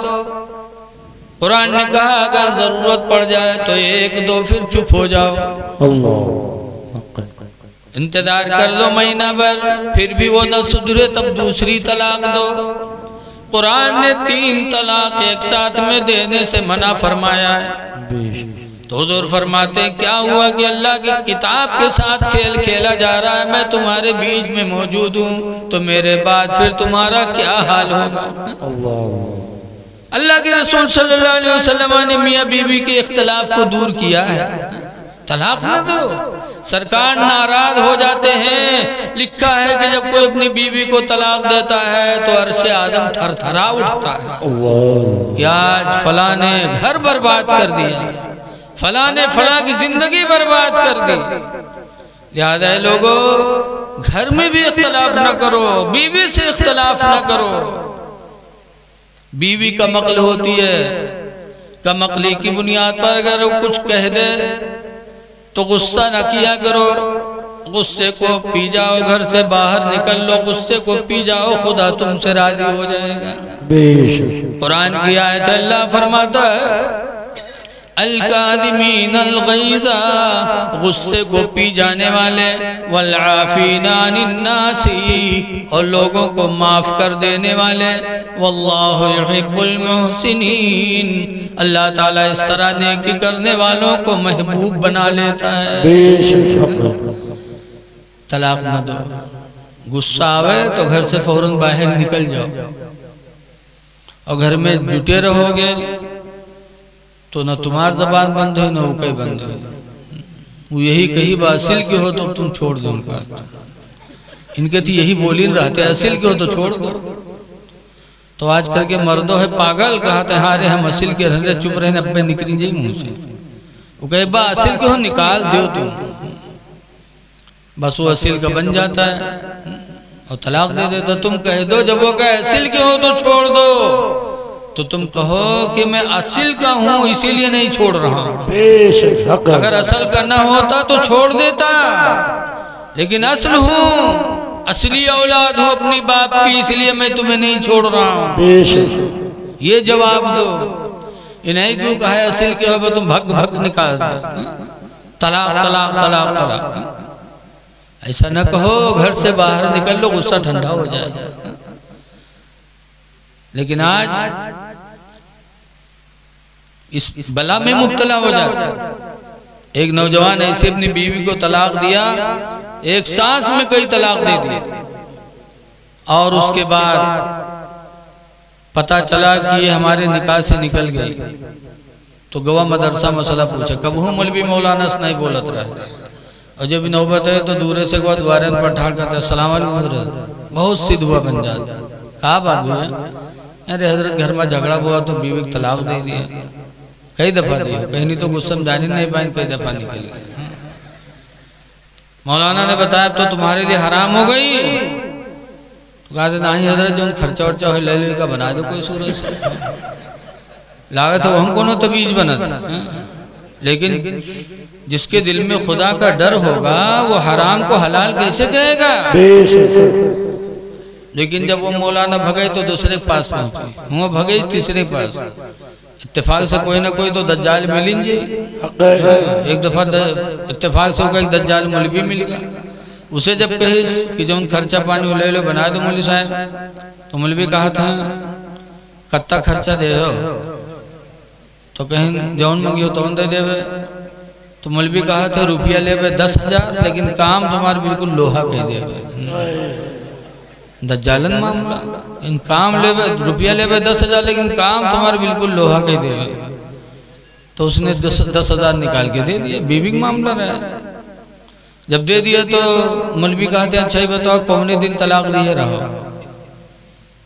कुरान ने कहा अगर जरूरत पड़ जाए तो 1-2 फिर चुप हो जाओ। इंतजार कर लो महीना भर फिर भी वो न सुधरे तब दूसरी तलाक दो। कुरान ने 3 तलाक एक साथ में देने से मना फरमाया है। तो हुजूर फरमाते क्या हुआ कि अल्लाह की किताब के साथ खेल खेला जा रहा है। मैं तुम्हारे बीच में मौजूद हूँ तो मेरे बाद फिर तुम्हारा क्या हाल होगा? अल्लाह के रसूल सल्लल्लाहु अलैहि वसल्लम ने मियाँ बीवी के इख्तिलाफ को दूर किया है। तलाक न दो। सरकार नाराज हो जाते हैं। लिखा है कि जब कोई अपनी बीवी को तलाक देता है तो अर्शे आदम थरथरा उठता है कि आज फला ने घर बर्बाद कर दिया फला ने फला की जिंदगी बर्बाद कर दी। लिहाजा लोगों घर में भी इख्तिलाफ न करो बीवी से इख्तिलाफ न करो। बीवी कमक्ल होती है। कमक्ली की बुनियाद पर अगर वो कुछ कह दे तो गुस्सा न किया करो। गुस्से को पी जाओ घर से बाहर निकल लो गुस्से को पी जाओ खुदा तुमसे राजी हो जाएगा। कुरान की आयत अल्लाह फरमाता है अल कादिमीन अल गैज़ा, गुस्से को पी जाने वाले, वल आफीना अनिन नासी, और लोगों को माफ कर देने वाले, वल्लाहु युहिब्बुल मुहसिनीन, अल्लाह ताला इस तरह नेकी करने वालों को महबूब बना लेता है। तलाक न दो, गुस्सा आवे तो घर से फौरन बाहर निकल जाओ, और घर में जुटे रहोगे तो न तुम्हारी जबान बंद हो न वो कहीं बंद हो। वो यही कही बासिल के हो तो तुम छोड़ दो उनका, इनके थी यही बोली रहते, असिल के हो तो छोड़ दो। तो आजकल के मर्दों है पागल, कहते हैं रे हम असिल के रहने, चुप रहने अपने निकली जाए मुंह से। वो कहे बा असिल के हो निकाल दो तुम, बस वो असिल का बन जाता है और तलाक दे देता। तुम कह दो जब वो कहे असिल के हो तो छोड़ दो, तो तुम कहो कि मैं असिल का हूं इसीलिए नहीं छोड़ रहा हूं। अगर असल का ना होता तो छोड़ देता, लेकिन असल हूं, असली औलाद हूं अपनी बाप की, इसलिए मैं तुम्हें नहीं छोड़ रहा हूं। ये जवाब दो। इन्हें क्यों कहा है असिल के हो तुम भग भग निकाल दो, तलाक तलाक तलाक तलाक। ऐसा न कहो, घर से बाहर निकल लो, गुस्सा ठंडा हो जाएगा। लेकिन आज इस बला में मुब्तला हो जाता है। एक नौजवान ऐसे अपनी बीवी को तलाक दिया, एक सांस में कई तलाक दे दिए, और उसके बाद पता चला कि ये हमारे निकाह से निकल गई। तो गवा मदरसा मसला पूछा, कब हूँ मौलवी मौलाना से नहीं बोलत रहा। और जब नौबत है तो दूरे से गवा द्वारे पर ठाड़ करते अस्सलाम वालेकुम, बहुत सिद्ध हुआ बन जाता। कहा बात हुई है? अरे हजरत घर में झगड़ा हुआ तो बीवी को तलाक दे दिया। कई दफा दिया, कहीं नहीं तो गुस्सा में जाने नहीं पाए, कई दफा निकल गए। मौलाना ने बताया तो तुम्हारे लिए हराम हो गई। तो कहा नहीं हजरत जो खर्चा वर्चा हो ले ले का बना दो कोई सूरत से, लागत हो हमको न तबीज बना था। लेकिन जिसके दिल में खुदा का डर होगा वो हराम को हलाल कैसे कहेगा। लेकिन जब वो मौलाना भगे तो दूसरे के पास पहुंचे, वो भगे तीसरे के पास। इत्तेफाक से कोई ना कोई तो दज्जाल मिलेंगे। एक दफा इत्तेफाक से होगा एक दज्जाल मौलवी मिल गया। उसे जब कहे कि जो खर्चा पानी ले लो बना दो मौलवी साहब, तो मौलवी कहा था कत्ता खर्चा दे हो, तो कहीं जौन मंगी हो तो दे देवे। तो मौलवी कहा था रुपया ले 10,000, लेकिन काम तुम्हारे बिल्कुल लोहा कह देवे। दज्जालन मामला, इन काम ले रुपया ले 10,000, लेकिन काम तुम्हारे बिल्कुल लोहा कह देवे। तो उसने 10,000 निकाल के दे दिया। बीवी का मामला रहा। जब दे दिया तो मौलवी कहते अच्छा ही बताओ कौने दिन तलाक दिए रहो।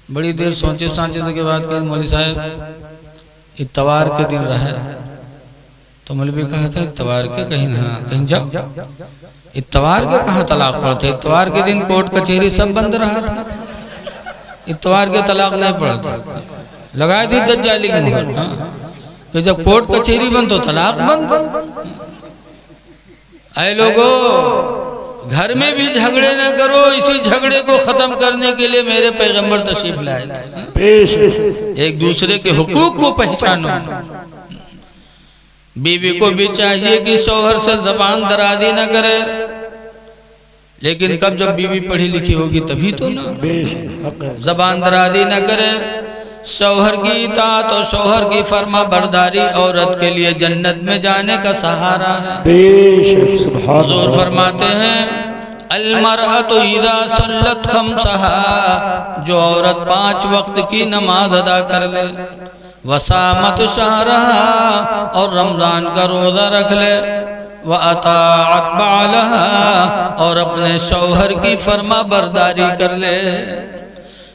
बड़ी देर सोचे साचे के बाद कहे मौलवी साहब इतवार के दिन रहे। तो मौलवी कहा था इतवार के, कहीं हाँ कहीं जाओ। इतवार के कहाँ तलाक पड़ते? इतवार के दिन कोर्ट कचहरी सब बंद रहा था, इतवार के तलाक नहीं पड़ा था। लगाई थी दज्जाली की मुहर, कि जब कोर्ट कचहरी बंद तो तलाक बंद। ऐ लोगो घर में भी झगड़े न करो, इसी झगड़े को खत्म करने के लिए मेरे पैगंबर तशरीफ लाए थे। एक दूसरे के हुकूक को पहचानो। बीवी को भी चाहिए कि शौहर से जबान दराजी न करे, लेकिन कब जब बीवी पढ़ी लिखी होगी तभी तो ना। जबान दराजी न करे। शौहर की इताअत और शौहर की फर्मा बरदारी औरत के लिए जन्नत में जाने का सहारा है। हुजूर फरमाते हैं अलमरअतु इज़ा सल्लत खम्सहा, जो औरत 5 वक्त की नमाज अदा कर ले, वसामत शहरहा, और रमजान का रोज़ा रख ले, व अताअत बालहा, और अपने शौहर की फर्मा बरदारी कर ले,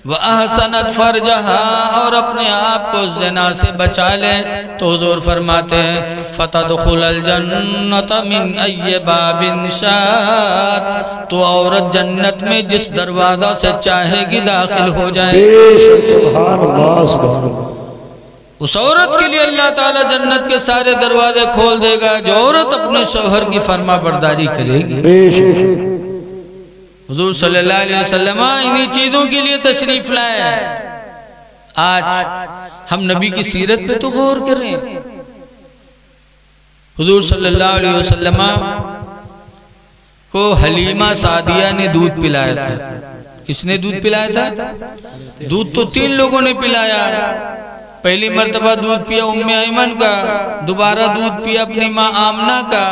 व अहसनत फरजहा, और अपने आप को ज़िना से बचा ले, तो हुज़ूर फरमाते हैं फतदखुलल जन्नत मिन अय्य बाबिन शात, तो औरत जन्नत में जिस दरवाज़ा से चाहेगी दाखिल हो जाए। सुभान अल्लाह, सुभान अल्लाह। उस औरत के लिए अल्लाह ताला जन्नत के सारे दरवाजे खोल देगा जो औरत अपने शौहर की फर्मा बरदारी करेगी। हुजूर सल्लल्लाहु अलैहि वसल्लम इन्हीं चीजों के लिए तशरीफ लाए। आज हम नबी की सीरत पे तो गौर करें। हुजूर सल्लल्लाहु अलैहि वसल्लम को हलीमा सादिया ने दूध पिलाया था। किसने दूध पिलाया था? दूध तो 3 लोगों ने पिलाया। पहली मर्तबा दूध पिया उम्मे ऐमन का, दोबारा दूध पिया अपनी माँ आमना का,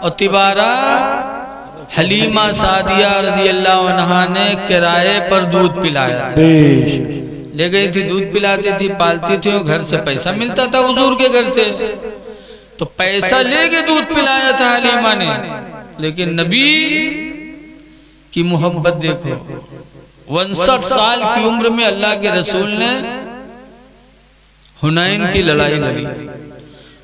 और तिबारा हलीमा सादिया रज़ियल्लाहु अन्हा ने किराए पर दूध पिलाया था। ले गई थी, दूध पिलाती थी, पालती थी, और घर से पैसा मिलता था हुजूर के घर से, तो पैसा लेके दूध पिलाया था हलीमा ने। लेकिन नबी की मोहब्बत देखो, 59 साल की उम्र में अल्लाह के रसूल ने हुनैन की लड़ाई लड़ी,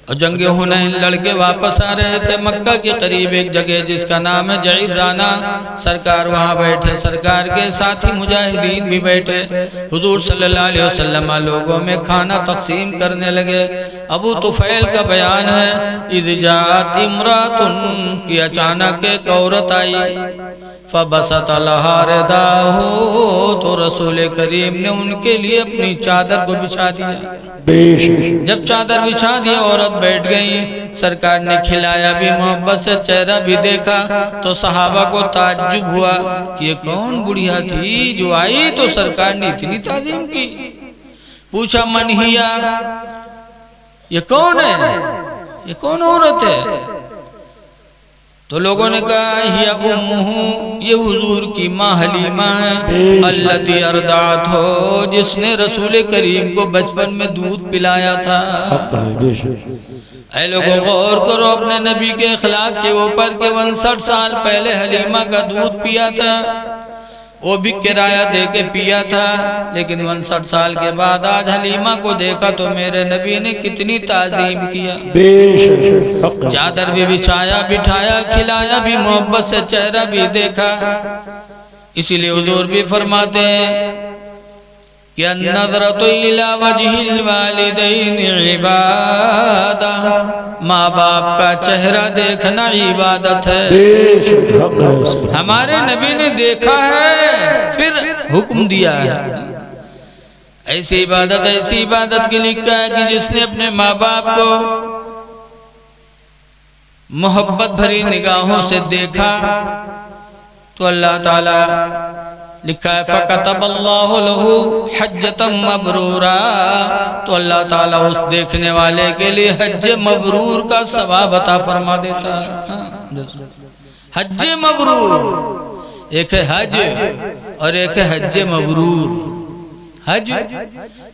और जंगे हुनैन लड़के वापस आ रहे थे। मक्का के करीब एक जगह जिसका नाम है जईराना, सरकार वहाँ बैठे, सरकार के साथी मुजाहिदीन भी बैठे। हुजूर सल्लल्लाहु अलैहि वसल्लम लोगों में खाना तकसीम करने लगे। अबू तुफैल का बयान है, इज़ जाअत इम्रातुन, की अचानक एक औरत आई, फबसत लहा रिदाहु, तो रसूल करीम ने उनके लिए अपनी चादर को बिछा दिया। जब चादर बिछा दिया औरत बैठ गई, सरकार ने खिलाया भी, मोहब्बत से चेहरा भी देखा, तो सहाबा को ताज्जुब हुआ कि ये कौन बुढ़िया थी जो आई तो सरकार ने इतनी ताज़ीम की। पूछा मन हिया, ये कौन है, ये कौन औरत है? तो लोगों ने कहा हिया उम्मुहु, ये हुजूर की माँ हलीमा है, अल्लती अर्दात हो, जिसने रसूल करीम को बचपन में दूध पिलाया था। ऐ लोगों गौर करो अपने नबी के अखलाक के ऊपर के 59 साल पहले हलीमा का दूध पिया था, वो भी किराया दे के पिया था। लेकिन 59 साल के बाद आज हलीमा को देखा तो मेरे नबी ने कितनी ताज़ीम किया। चादर भी बिछाया, बिठाया, खिलाया भी, मोहब्बत से चेहरा भी देखा। इसीलिए हुजूर भी फरमाते हैं कि अन्नज़रतु इला वजहिल वालिदैन इबादा, माँ बाप का चेहरा देखना इबादत है। हमारे नबी ने देखा है फिर हुक्म दिया है। ऐसी इबादत की लिखा है कि जिसने अपने माँ बाप को मोहब्बत भरी निगाहों से देखा तो अल्लाह ताला, लिखा है फ़कतबल्लाहु लहू हज्जतम मबरूरा, तो अल्लाह ताला उस देखने वाले के लिए हज मबरूर का सवाब अता फरमा देता है। हज मबरूर, एक है हज और एक है हज मबरूर। हज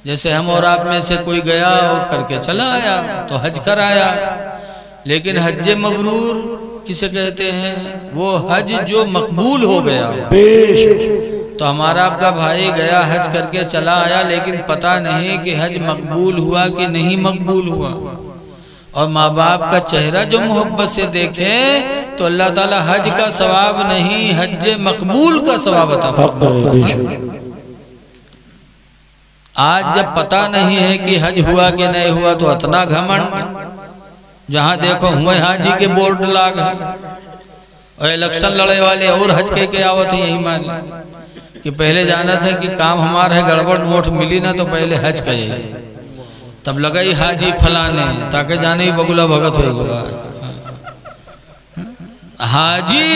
जैसे हम और आप में से कोई गया और करके चला आया तो हज कर आया, लेकिन हज मबरूर किसे कहते हैं? वो हज जो मकबूल हो गया। तो हमारा आपका भाई गया हज करके चला आया, लेकिन पता नहीं कि हज मकबूल हुआ कि नहीं मकबूल हुआ, और माँ बाप का चेहरा जो मोहब्बत से देखे तो अल्लाह ताला हज का सवाब नहीं, हज मकबूल का सवाब अता फरमाता है। आज जब पता नहीं है कि हज हुआ कि नहीं हुआ तो इतना घमंड, जहाँ देखो हुए हाजी के बोर्ड लाग, और इलेक्शन लड़े वाले और हज के आवत है। यही माने कि पहले जाना था कि काम हमारा है, गड़बड़ नोट मिली ना तो पहले हज कहे, तब लगा ही हाजी फलाने, ताकि जाने ही बगुला भगत होगा। हाजी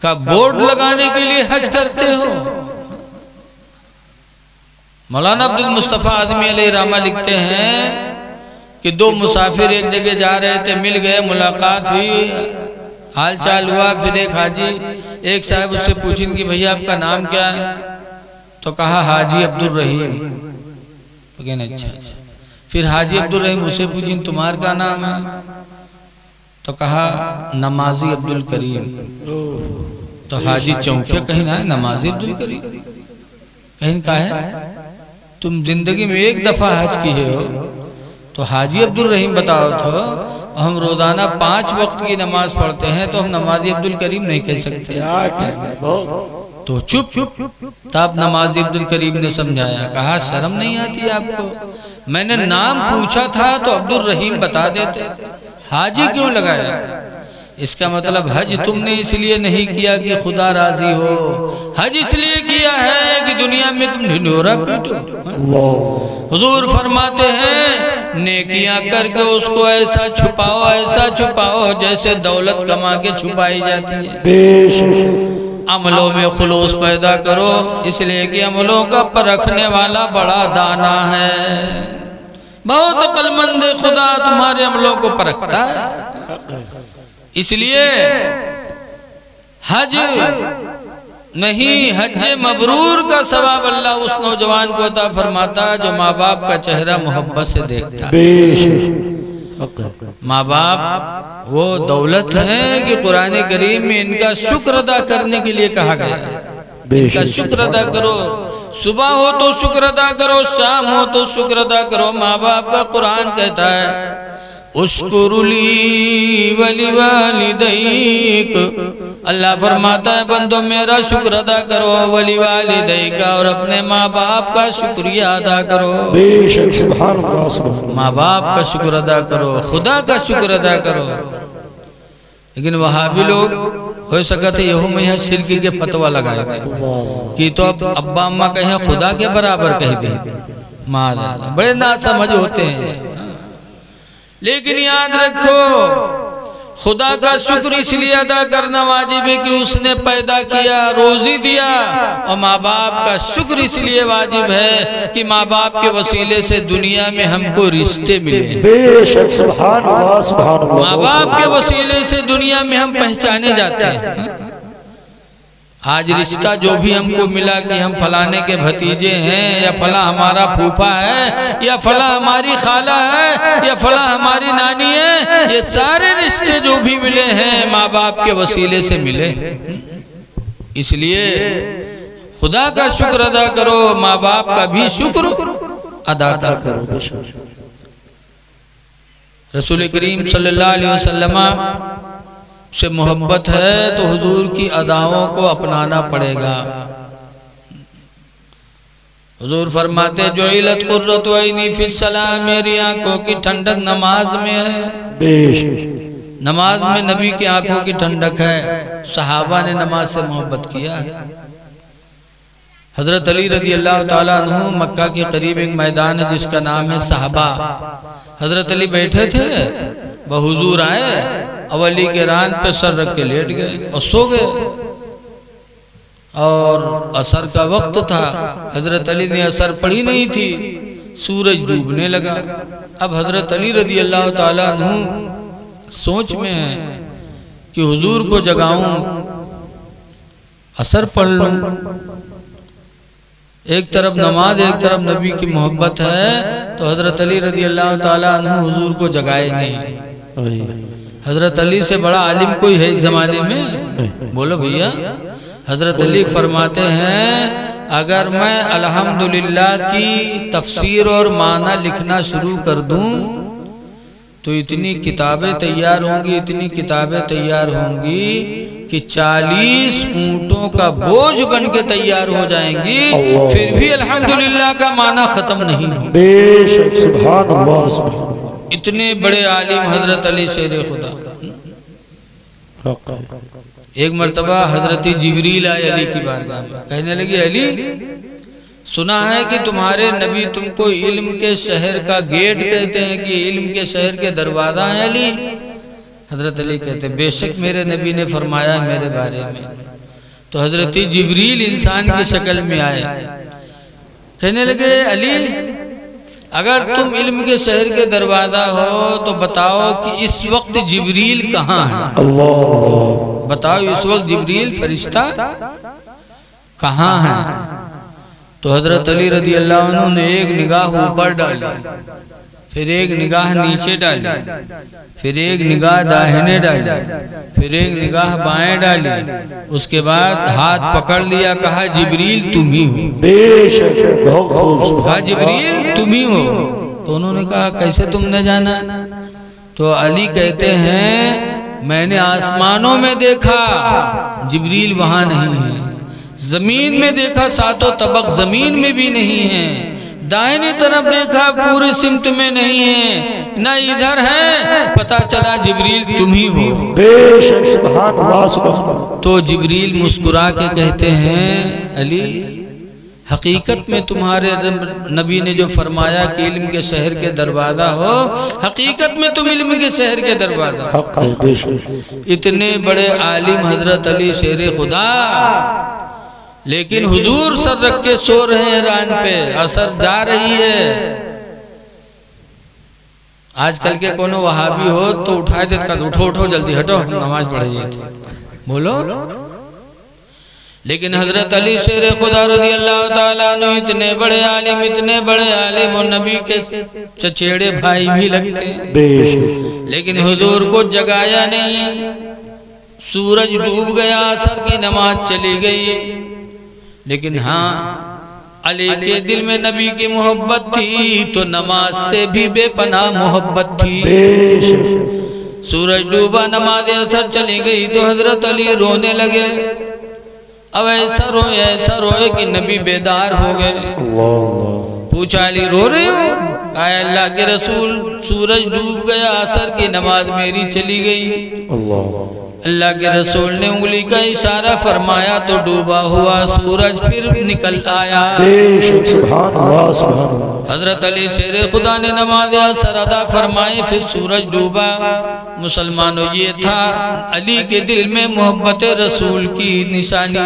का बोर्ड लगाने के लिए हज करते हो। मौलाना अब्दुल मुस्तफ़ा आदमी अलैहिर्रहमा लिखते हैं कि 2 मुसाफिर एक जगह जा रहे थे, मिल गए, मुलाकात हुई, हाल चाल हुआ। फिर एक हाजी, एक साहब उससे पूछें कि भैया आपका नाम क्या है? तो कहा हाजी अब्दुल रहीम। अच्छा। फिर हाजी अब्दुल रहीम उससे पूछें तुम्हारा क्या नाम है? तो कहा नमाजी अब्दुल करीम। तो हाजी चौंके, कहीं ना है नमाजी अब्दुल करीम, कहीं का है तुम जिंदगी में एक दफा हज किए हो? तो हाजी अब्दुल रहीम बताओ तो हम रोजाना 5 वक्त की नमाज पढ़ते हैं, तो हम नमाजी अब्दुल करीम नहीं कह सकते। तो चुप। तब नमाजी अब्दुल करीम ने समझाया, कहा शर्म नहीं आती आपको? मैंने नाम पूछा था तो अब्दुल रहीम बता देते, हाजी क्यों लगाया? इसका मतलब हज तुमने इसलिए नहीं किया कि खुदा राजी हो, हज इसलिए किया है कि दुनिया में तुम ढिंढोरा पीटो। हुजूर फरमाते हैं नेकियां करके उसको ऐसा छुपाओ जैसे दौलत कमा के छुपाई जाती है। अमलों में खुलूस पैदा करो, इसलिए कि अमलों का परखने वाला बड़ा दाना है। बहुत अक्लमंद खुदा तुम्हारे अमलों को परखता है। इसलिए हज नहीं, हज मबरूर का सवाब अल्लाह उस नौजवान को अता फरमाता जो माँ बाप का चेहरा मोहब्बत से देखता है। माँ बाप वो दौलत है कि कुरान करीम में इनका शुक्र अदा करने के लिए कहा गया है। इनका शुक्र अदा करो, सुबह हो तो शुक्र अदा करो, शाम हो तो शुक्र अदा करो। माँ बाप का कुरान कहता है उश्कुरुली वली वालिदैक, अल्लाह फरमाता है बंदो मेरा शुक्र अदा करो, वली वालिदैक, और अपने माँ बाप का शुक्रिया अदा करो। बेशक सुभान अल्लाह, माँ बाप का शुक्र अदा करो, खुदा का शुक्र अदा करो। लेकिन वहाबी लोग हो सका थे यहू में यहाँ शिरकी के फतवा लगाए थे कि तो अब अब्बा अम्मा कहें खुदा के बराबर कह दी, माज़अल्लाह, बड़े नासमझ होते हैं। लेकिन याद रखो खुदा का शुक्र इसलिए अदा करना वाजिब है कि उसने पैदा किया, रोजी दिया, और माँ बाप का शुक्र इसलिए वाजिब है कि माँ बाप के वसीले से दुनिया में हमको रिश्ते मिले। बेशक सुभान अल्लाह, सुभान अल्लाह। माँ बाप के वसीले से दुनिया में हम पहचाने जाते हैं। आज रिश्ता जो भी हमको मिला कि हम फलाने के भतीजे हैं, या फला हमारा फूफा है, या फला हमारी खाला है, या फला हमारी नानी है, ये सारे रिश्ते जो भी मिले हैं माँ बाप के वसीले से मिले। इसलिए खुदा का शुक्र अदा करो, माँ बाप का भी शुक्र अदा करो। रसूल करीम सल्लल्लाहु अलैहि वसल्लम से मोहब्बत है तो हुजूर की अदाओं को अपनाना पड़ेगा। हुजूर फरमाते जुइलत कुर्रतु ऐनी फिस्सलाह, मेरी आंखों की ठंडक नमाज में है। नमाज में नबी की आंखों की ठंडक है। सहाबा ने नमाज से मोहब्बत किया है। हजरत अली रदी अल्लाह ताला अन्हु मक्का के करीब एक मैदान है जिसका नाम है साहबा। हजरत अली बैठे थे, वह हुजूर आए, अवली के रान पे सर रख के लेट गए और सो गए। और असर का वक्त था, हजरत अली ने असर पढ़ी नहीं थी, सूरज डूबने लगा। अब हजरत अली रदी अल्लाह ताला अन्हु सोच में है कि हुजूर को जगाऊं, असर पढ़ लूं। एक तरफ नमाज, एक तरफ नबी की मोहब्बत है, तो हजरत अली रदी अल्लाह ताला अन्हु हुजूर को जगाए नहीं। हजरत अली से बड़ा आलिम कोई है इस जमाने में? बोलो भैया। हजरत अली फरमाते हैं अगर मैं अल्हम्दुलिल्लाह की तफसीर और माना लिखना शुरू कर दूं तो इतनी किताबें तैयार होंगी, इतनी किताबें तैयार होंगी कि 40 ऊंटों का बोझ बन के तैयार हो जाएंगी, फिर भी अल्हम्दुलिल्लाह का माना खत्म नहीं हो। बेशक सुभान अल्लाह, सुभान अल्लाह। इतने बड़े आलिम हजरत अली शेर खुदा। एक मर्तबा हजरत जिब्रील आए अली की बारगाह में, कहने लगे अली सुना है कि तुम्हारे नबी तुमको इल्म के शहर का गेट कहते हैं, कि इल्म के शहर के दरवाजा है अली। हजरत अली कहते बेशक मेरे नबी ने फरमाया मेरे बारे में। तो हजरत जिब्रील इंसान की शक्ल में आए, कहने लगे अली अगर तुम इल्म के शहर के दरवाजा हो तो बताओ कि इस वक्त जिब्रील कहाँ है? अल्लाह। बताओ इस वक्त जिब्रील फरिश्ता कहाँ है? तो हजरत अली रदी अल्लाह अन्हु ने एक निगाह ऊपर डाली, फिर एक निगाह नीचे डाली, फिर एक निगाह दाहिने डाली, फिर एक निगाह बाएं डाली, उसके बाद हाथ पकड़ लिया, कहा जिब्रील तुम ही हो। बेशक कहा जिब्रील तुम ही हो। तो उन्होंने कहा कैसे तुमने जाना? तो अली कहते हैं मैंने आसमानों में देखा जिब्रील वहां नहीं है, जमीन में देखा सातों तबक जमीन में भी नहीं है, दाहिनी तरफ देखा पूरे सिमत में नहीं है, ना इधर है, पता चला जिब्रील तुम ही हो। बेशक सुभान अल्लाह सुभान अल्लाह। तो जिब्रील मुस्कुरा के कहते हैं अली, हकीकत में तुम्हारे नबी ने जो फरमाया कि इल्म के शहर के दरवाजा हो, हकीकत में तुम इल्म के शहर के दरवाजा। इतने बड़े आलिम हजरत अली शेर खुदा, लेकिन हुजूर सर रख के सो रहे हैं रान पे, असर जा रही है। आजकल के कोनो वहाबी हो तो उठाए देता, उठो उठो जल्दी हटो नमाज पढ़िए बोलो। लेकिन हजरत अली शेर खुदा रज़ी अल्लाह ताला अन्हु इतने बड़े आलिम और नबी के चचेड़े भाई भी लगते हैं, लेकिन हुजूर को जगाया नहीं। सूरज डूब गया, असर की नमाज चली गई, लेकिन हाँ अली के दिल में नबी की मोहब्बत थी, तो नमाज से भी बेपनाह मोहब्बत थी। सूरज डूबा, नमाज असर चली गई, तो हजरत अली रोने लगे। अब ऐसा रोए कि नबी बेदार हो गए। पूछा अली रो रहे हो? कहा अल्लाह के रसूल, सूरज डूब गया, असर की नमाज मेरी चली गई। अल्लाह के रसूल ने उंगली का इशारा फरमाया तो डूबा हुआ सूरज फिर निकल आया। हजरत अली शेर खुदा ने नमाज असर अदा फरमाई, फिर सूरज डूबा। मुसलमानों, ये था अली के दिल में मोहब्बत रसूल की निशानी।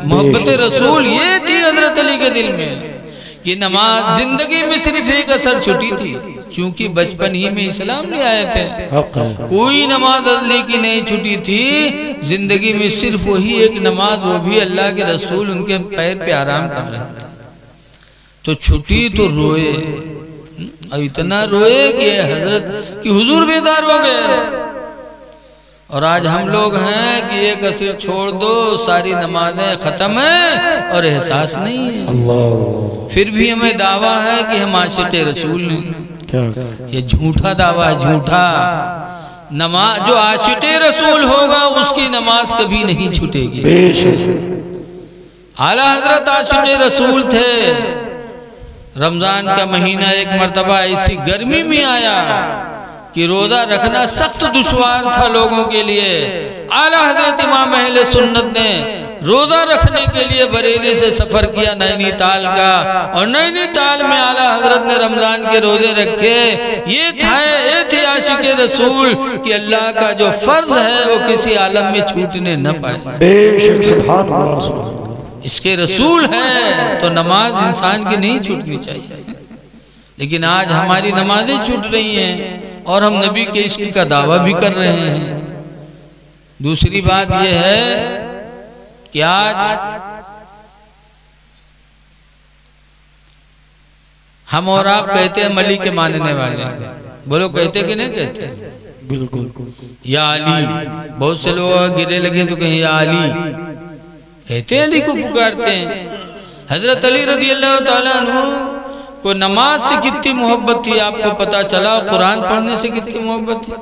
मोहब्बत रसूल ये थी हजरत अली के दिल में कि नमाज जिंदगी में सिर्फ एक असर छुटी थी, क्योंकि बचपन ही में इस्लाम ले आए थे। कोई नमाज अली की नहीं छुटी थी, जिंदगी में सिर्फ वही एक नमाज, वो भी अल्लाह के रसूल उनके पैर पे आराम कर रहे थे। तो छुटी तो रोए, और इतना रोए कि हजरत कि हुजूर बेदार हो गए। और आज हम लोग हैं कि एक असर छोड़ दो, सारी नमाजें खत्म है और एहसास नहीं है। फिर भी हमें दावा है कि हम आशिक़े रसूल हैं। ये झूठा दावा है, झूठा। नमाज जो आशिक़े रसूल होगा उसकी नमाज कभी नहीं छूटेगी। आला हजरत आशिक़े रसूल थे। रमजान का महीना एक मर्तबा ऐसी गर्मी में आया कि रोजा रखना सख्त दुश्वार था लोगों के लिए। आला हजरत इमाम अहले सुन्नत ने रोजा रखने के लिए बरेली से सफर किया नैनीताल का, और नैनीताल में आला हजरत ने रमजान के रोजे रखे। ये थे आशिक़े रसूल कि अल्लाह का जो फर्ज है वो किसी आलम में छूटने न पाए। बेशक सुभान अल्लाह। इसके रसूल है तो नमाज इंसान की नहीं छूटनी चाहिए। लेकिन आज हमारी नमाजें छूट रही हैं और हम नबी के इश्क का दावा भी कर रहे हैं। दूसरी बात यह है कि आज हम और आप कहते हैं मली के मानने वाले, बोलो कहते कि नहीं कहते? बिल्कुल। या अली, बहुत से लोग गिरे लगे तो कहें या अली, कहते हैं अली को पुकारते हैं। हजरत अली रज़ी अल्लाह ताला अन्हु को नमाज से कितनी मोहब्बत थी आपको पता चला, कुरान पढ़ने से कितनी मोहब्बत थी।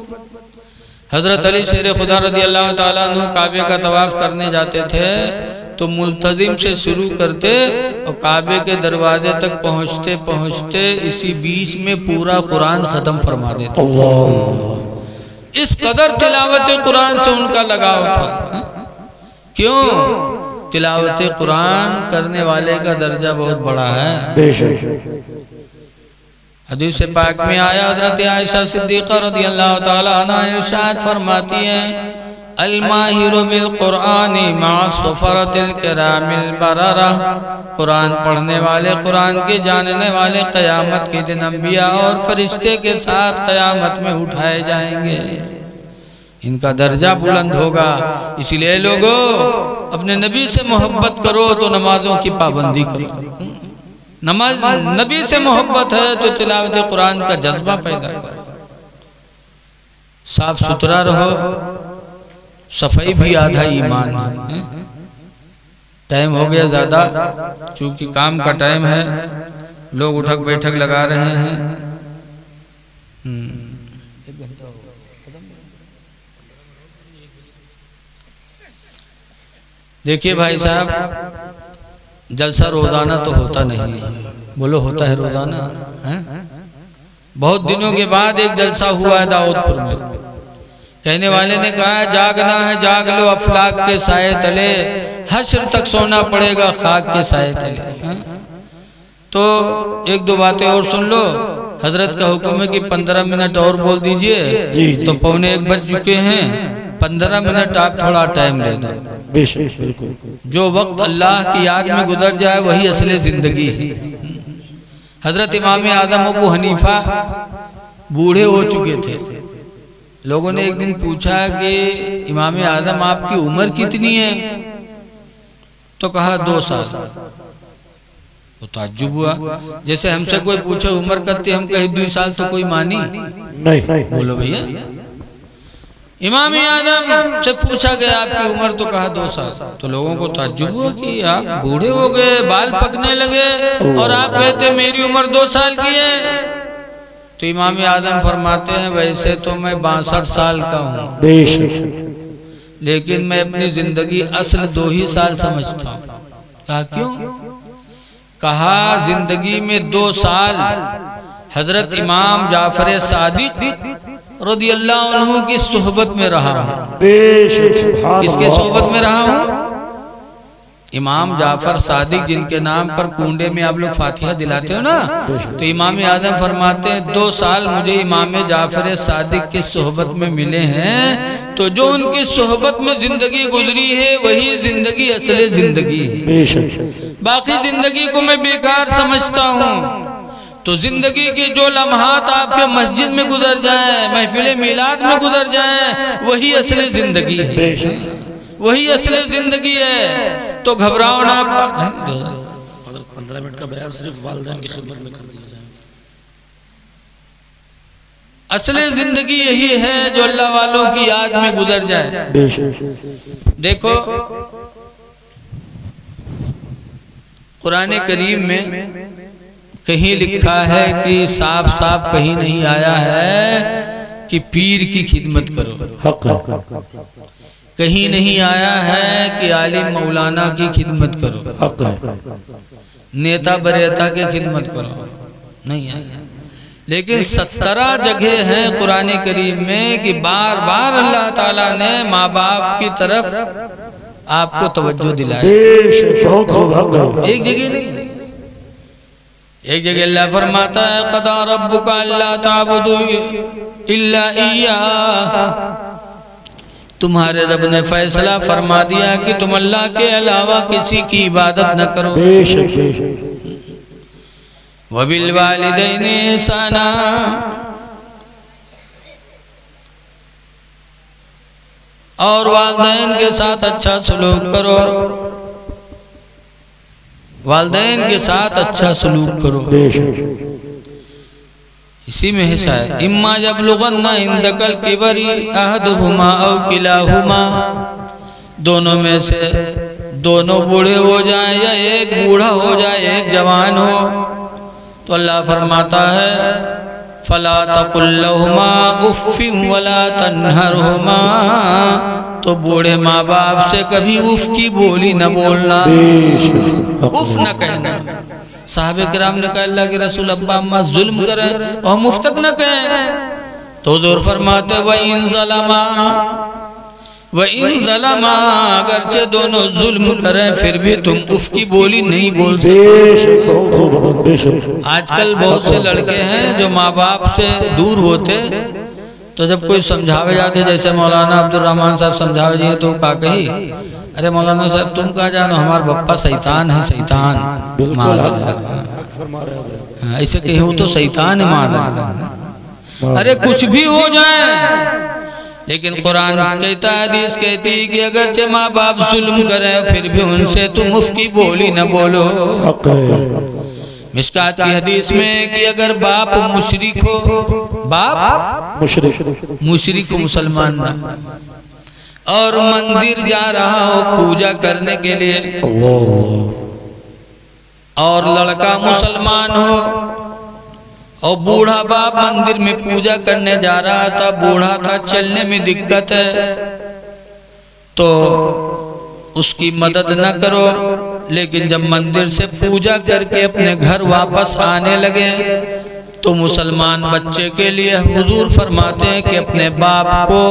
हजरत अली शेर खुदा रज़ी अल्लाह ताला अन्हु काबे का तवाफ करने जाते थे तो मुल्तजिम से शुरू करते और काबे के दरवाजे तक पहुँचते पहुँचते इसी बीच में पूरा कुरान ख़त्म फरमा देते। इस कदर तिलावत कुरान से उनका लगाव था। क्यों? तिलावत कुरान करने वाले का दर्जा बहुत बड़ा है। हदीस पाक में आया, हजरत आयशा सिद्दीक़ा रज़ियल्लाहु ताला अन्हा इरशाद फरमाती हैं, अल माहिरु बिल कुरानी मअ सुफरतिल किरामिल बररा। कुरान पढ़ने वाले, कुरान के जानने वाले क़यामत के दिन अंबिया और फरिश्ते के साथ क़यामत में उठाए जाएंगे। इनका दर्जा बुलंद होगा। इसलिए लोगों, अपने नबी से मोहब्बत करो तो नमाजों की पाबंदी करो। नमाज नबी से मोहब्बत है तो तिलावत कुरान का जज्बा पैदा करो। साफ सुथरा रहो, सफाई भी आधा ईमान है। टाइम हो गया ज़्यादा, चूंकि काम का टाइम है, लोग उठक बैठक लगा रहे हैं। देखिए भाई साहब, जलसा रोजाना तो होता नहीं है। बोलो होता है रोजाना है? बहुत दिनों के बाद एक जलसा हुआ है दाऊदपुर में। कहने वाले ने कहा जागना है जाग लो अफलाक के साए तले, हश्र तक सोना पड़ेगा खाक के साए तले। है? तो एक दो बातें और सुन लो। हजरत का हुक्म है कि 15 मिनट और बोल दीजिए। तो 1:45 बज चुके हैं, 15 मिनट आप थोड़ा टाइम दे दो। जो वक्त अल्लाह की याद में गुजर जाए वही असली जिंदगी है। हजरत इमाम आदम अबू हनीफा बूढ़े हो चुके थे। लोगों ने एक दिन पूछा कि इमाम आदम आपकी उम्र कितनी है? तो कहा 2 साल। तो ताज्जुब हुआ, जैसे हमसे कोई पूछे उम्र कितनी, हम कहे 2 साल तो कोई मानी नहीं। बोलो भैया, इमाम आदम से पूछा गया आपकी उम्र, तो कहा 2 साल। तो लोगों को ताज्जुब हुआ कि आप बूढ़े हो गए, बाल पकने लगे और आप कहते मेरी उम्र 2 साल की है। तो इमाम आदम फरमाते हैं वैसे तो मैं 62 साल का हूँ, लेकिन मैं अपनी जिंदगी असल 2 ही साल समझता हूँ। कहा क्यों? कहा जिंदगी में 2 साल हजरत इमाम जाफर सादिक रज़ी अल्लाह अन्हु की सोहबत में रहा हूँ। किसके सोहबत में रहा हूँ? इमाम जाफर सादिक, जिनके नाम पर कुंडे में आप लोग फातिहा दिलाते हो ना। तो इमाम आदम फरमाते हैं 2 साल मुझे इमाम जाफर सादिक के सोहबत में मिले हैं, तो जो उनकी सोहबत में जिंदगी गुजरी है वही जिंदगी असली जिंदगी है। बाकी जिंदगी को मैं बेकार समझता हूँ। तो जिंदगी के जो लम्हात आपके मस्जिद में गुजर जाए, महफिल मिलाद में गुजर जाए, वही असली जिंदगी है, वही असली जिंदगी है। तो घबराओ ना। 15 मिनट का बयान सिर्फ वालिदैन की खिदमत में कर दिया जाए। असली जिंदगी यही है जो अल्लाह वालों की याद में गुजर जाए। देखो कुरान करीम में कहीं लिखा है कि साफ साफ कहीं नहीं आया है कि पीर की खिदमत करो। कहीं नहीं आया है कि आलिम मौलाना की खिदमत करो, नेता बरेता की खिदमत करो, नहीं आया। लेकिन 17 जगह हैं कुरान करीम में कि बार बार अल्लाह ताला ने माँ बाप की तरफ आपको तवज्जो दिलाई। एक जगह नहीं, एक जगह अल्लाह फरमाता है क़दा रब्बुका अल्ला ताबुदू इल्ला इय्याह, तुम्हारे रब ने फैसला फरमा दिया कि तुम अल्लाह के अलावा किसी की इबादत न करो। वबिल वालिदैनि ihसाना, और वालिदैन के साथ अच्छा सलूक करो, वालिदैन के साथ अच्छा सलूक करो। इसी में हिस्सा है इम्मा यबलुगन्ना इंदकल किबरी अहदुहुमा औ किलाहुमा, दोनों में से दोनों बूढ़े हो जाए या एक बूढ़ा हो जाए एक जवान हो। तो अल्लाह फरमाता है फला तकुल लहुमा उफ्फिन वला तन्हरहुमा, तो बूढ़े माँ बाप से कभी उफ की बोली न बोलना, उफ न कहना। साहबे किराम ने कहा अल्लाह के रसूल अब्बा अम्मा जुल्म करें और मुफ्त तक न कहें। तो दूर फरमाते व इन ज़लमा, अगरचे दोनों जुल्म करें फिर भी तुम उफ की बोली नहीं बोल सकते। आजकल बहुत से लड़के हैं जो माँ बाप से दूर होते, तो जब कोई समझावे जाते, जैसे मौलाना अब्दुल रहमान साहब समझावे जी तो का कही, अरे मौलाना साहब तुम कहा जानो हमारा बप्पा शैतान है, शैतान ऐसे कहो तो शैतान है मार। अरे कुछ भी हो जाए, लेकिन कुरान कहता है, हदीस कहती है कि अगरचे माँ बाप जुल्म करें फिर भी उनसे तुम मुफ्की बोली न बोलो। मिशकात की हदीस में कि अगर बाप मुशरिक हो, बाप मुशरिक हो मुसलमान ना, और मंदिर जा रहा हो पूजा करने के लिए, और लड़का मुसलमान हो और बूढ़ा बाप मंदिर में पूजा करने जा रहा था, बूढ़ा था, चलने में दिक्कत है, तो उसकी मदद न करो। लेकिन जब मंदिर से पूजा करके अपने घर वापस आने लगे तो मुसलमान बच्चे के लिए हुजूर फरमाते हैं कि अपने बाप को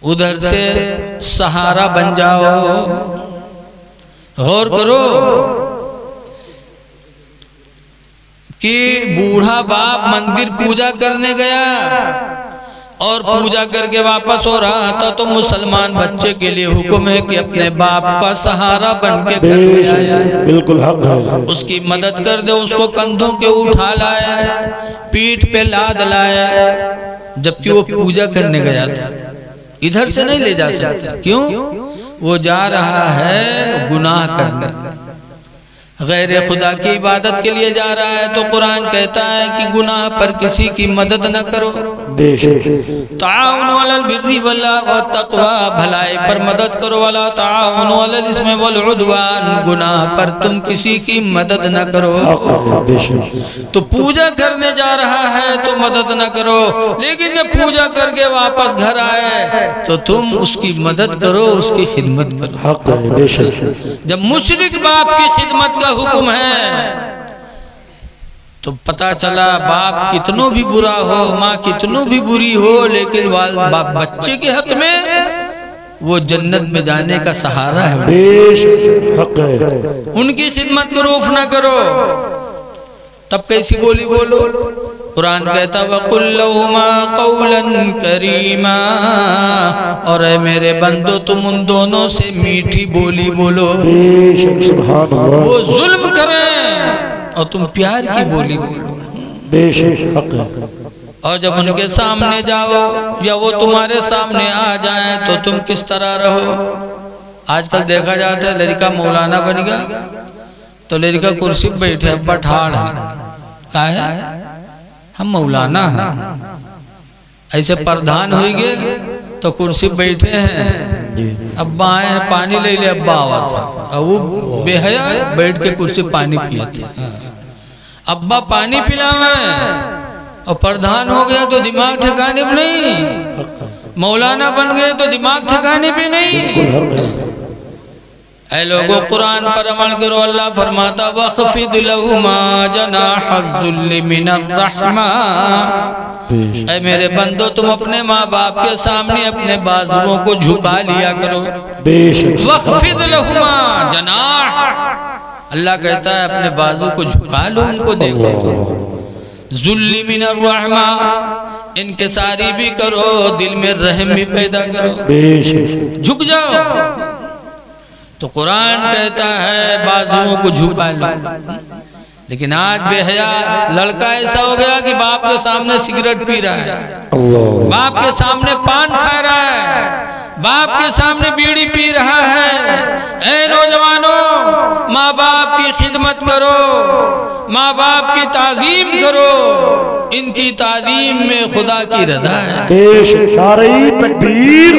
उधर से सहारा बन जाओ। गौर करो कि बूढ़ा बाप मंदिर पूजा करने गया और पूजा करके वापस हो रहा था तो मुसलमान बच्चे के लिए हुक्म है कि अपने बाप का सहारा बन के घर में आया, बिल्कुल हक है, उसकी मदद कर दे, उसको कंधों के उठा लाया, पीठ पे लाद लाया, जबकि वो पूजा करने गया था। इधर से नहीं ले जा सकते, क्यों? वो जा रहा है गुनाह करने, गैर खुदा की इबादत के लिए जा रहा है। तो कुरान कहता है कि गुनाह पर किसी की मदद न करो। ताउनु अलल बिर्रि वल तक़वा, भलाई पर मदद करो। वला ताउनु अलल इस्मि वल उद्वान, गुनाह पर तुम किसी की मदद न करो। तो पूजा करने जा रहा है तो मदद न करो, लेकिन जब पूजा करके वापस घर आए तो तुम उसकी मदद करो, उसकी खिदमत करो। जब मुशरिक बाप की खिदमत का हुक्म है तो पता चला बाप कितनों भी बुरा हो, माँ कितनों भी बुरी हो, लेकिन बाप बच्चे के हक में वो जन्नत में जाने का सहारा है। उनकी खिदमत करो, उफ ना करो। तब कैसी बोली बोलो? कुरान कहता वकुल लहुमा कौलन करीमा, और ऐ मेरे बंदो तुम उन दोनों से मीठी बोली बोलो। वो जुल्म करें और तुम प्यार की बोली बोलो। और जब उनके सामने जाओ या वो तुम्हारे सामने आ जाए तो तुम किस तरह रहो? आजकल देखा जाता है लड़का मौलाना बन गया तो लड़का कुर्सी पर बैठे, अब्बा ठाड़ है, क्या है? हम मौलाना हैं। ऐसे प्रधान हो गए तो कुर्सी बैठे हैं, अब्बा आए हैं पानी ले ले, अब्बा आवा था और वो बेहया बैठ के कुर्सी पानी पिए थे। अब्बा पानी पिलावे और प्रधान हो गया तो दिमाग ठिकाने पे नहीं, मौलाना बन गए तो दिमाग ठिकाने पे नहीं। ऐ लोगों कुरान पर अमल करो। अल्लाह फरमाता वख़फ़िद लहुमा जनाहज़्ज़ुल्लि मिनर रहमा, ऐ मेरे बंदो तुम अपने माँ बाप के सामने अपने बाजुओं को झुका लिया करो। वख़फ़िद लहुमा जनाह, अल्लाह कहता है अपने बाजू को झुका लो, उनको देखो तो। ज़ुल्लि मिनर रहमा, इनकिसारी भी करो, दिल में रहम भी पैदा करो, झुक जाओ। तो कुरान कहता है बाजुओं को झुका लो। लेकिन आज बेहया लड़का ऐसा हो गया कि बाप के सामने सिगरेट पी रहा है, बाप के सामने पान खा रहा है, बाप के सामने बीड़ी पी रहा है। ऐ नौजवानों, माँ बाप की खिदमत करो, माँ बाप की ताजीम करो, इनकी ताजीम में खुदा की रज़ा है। नारे तकबीर,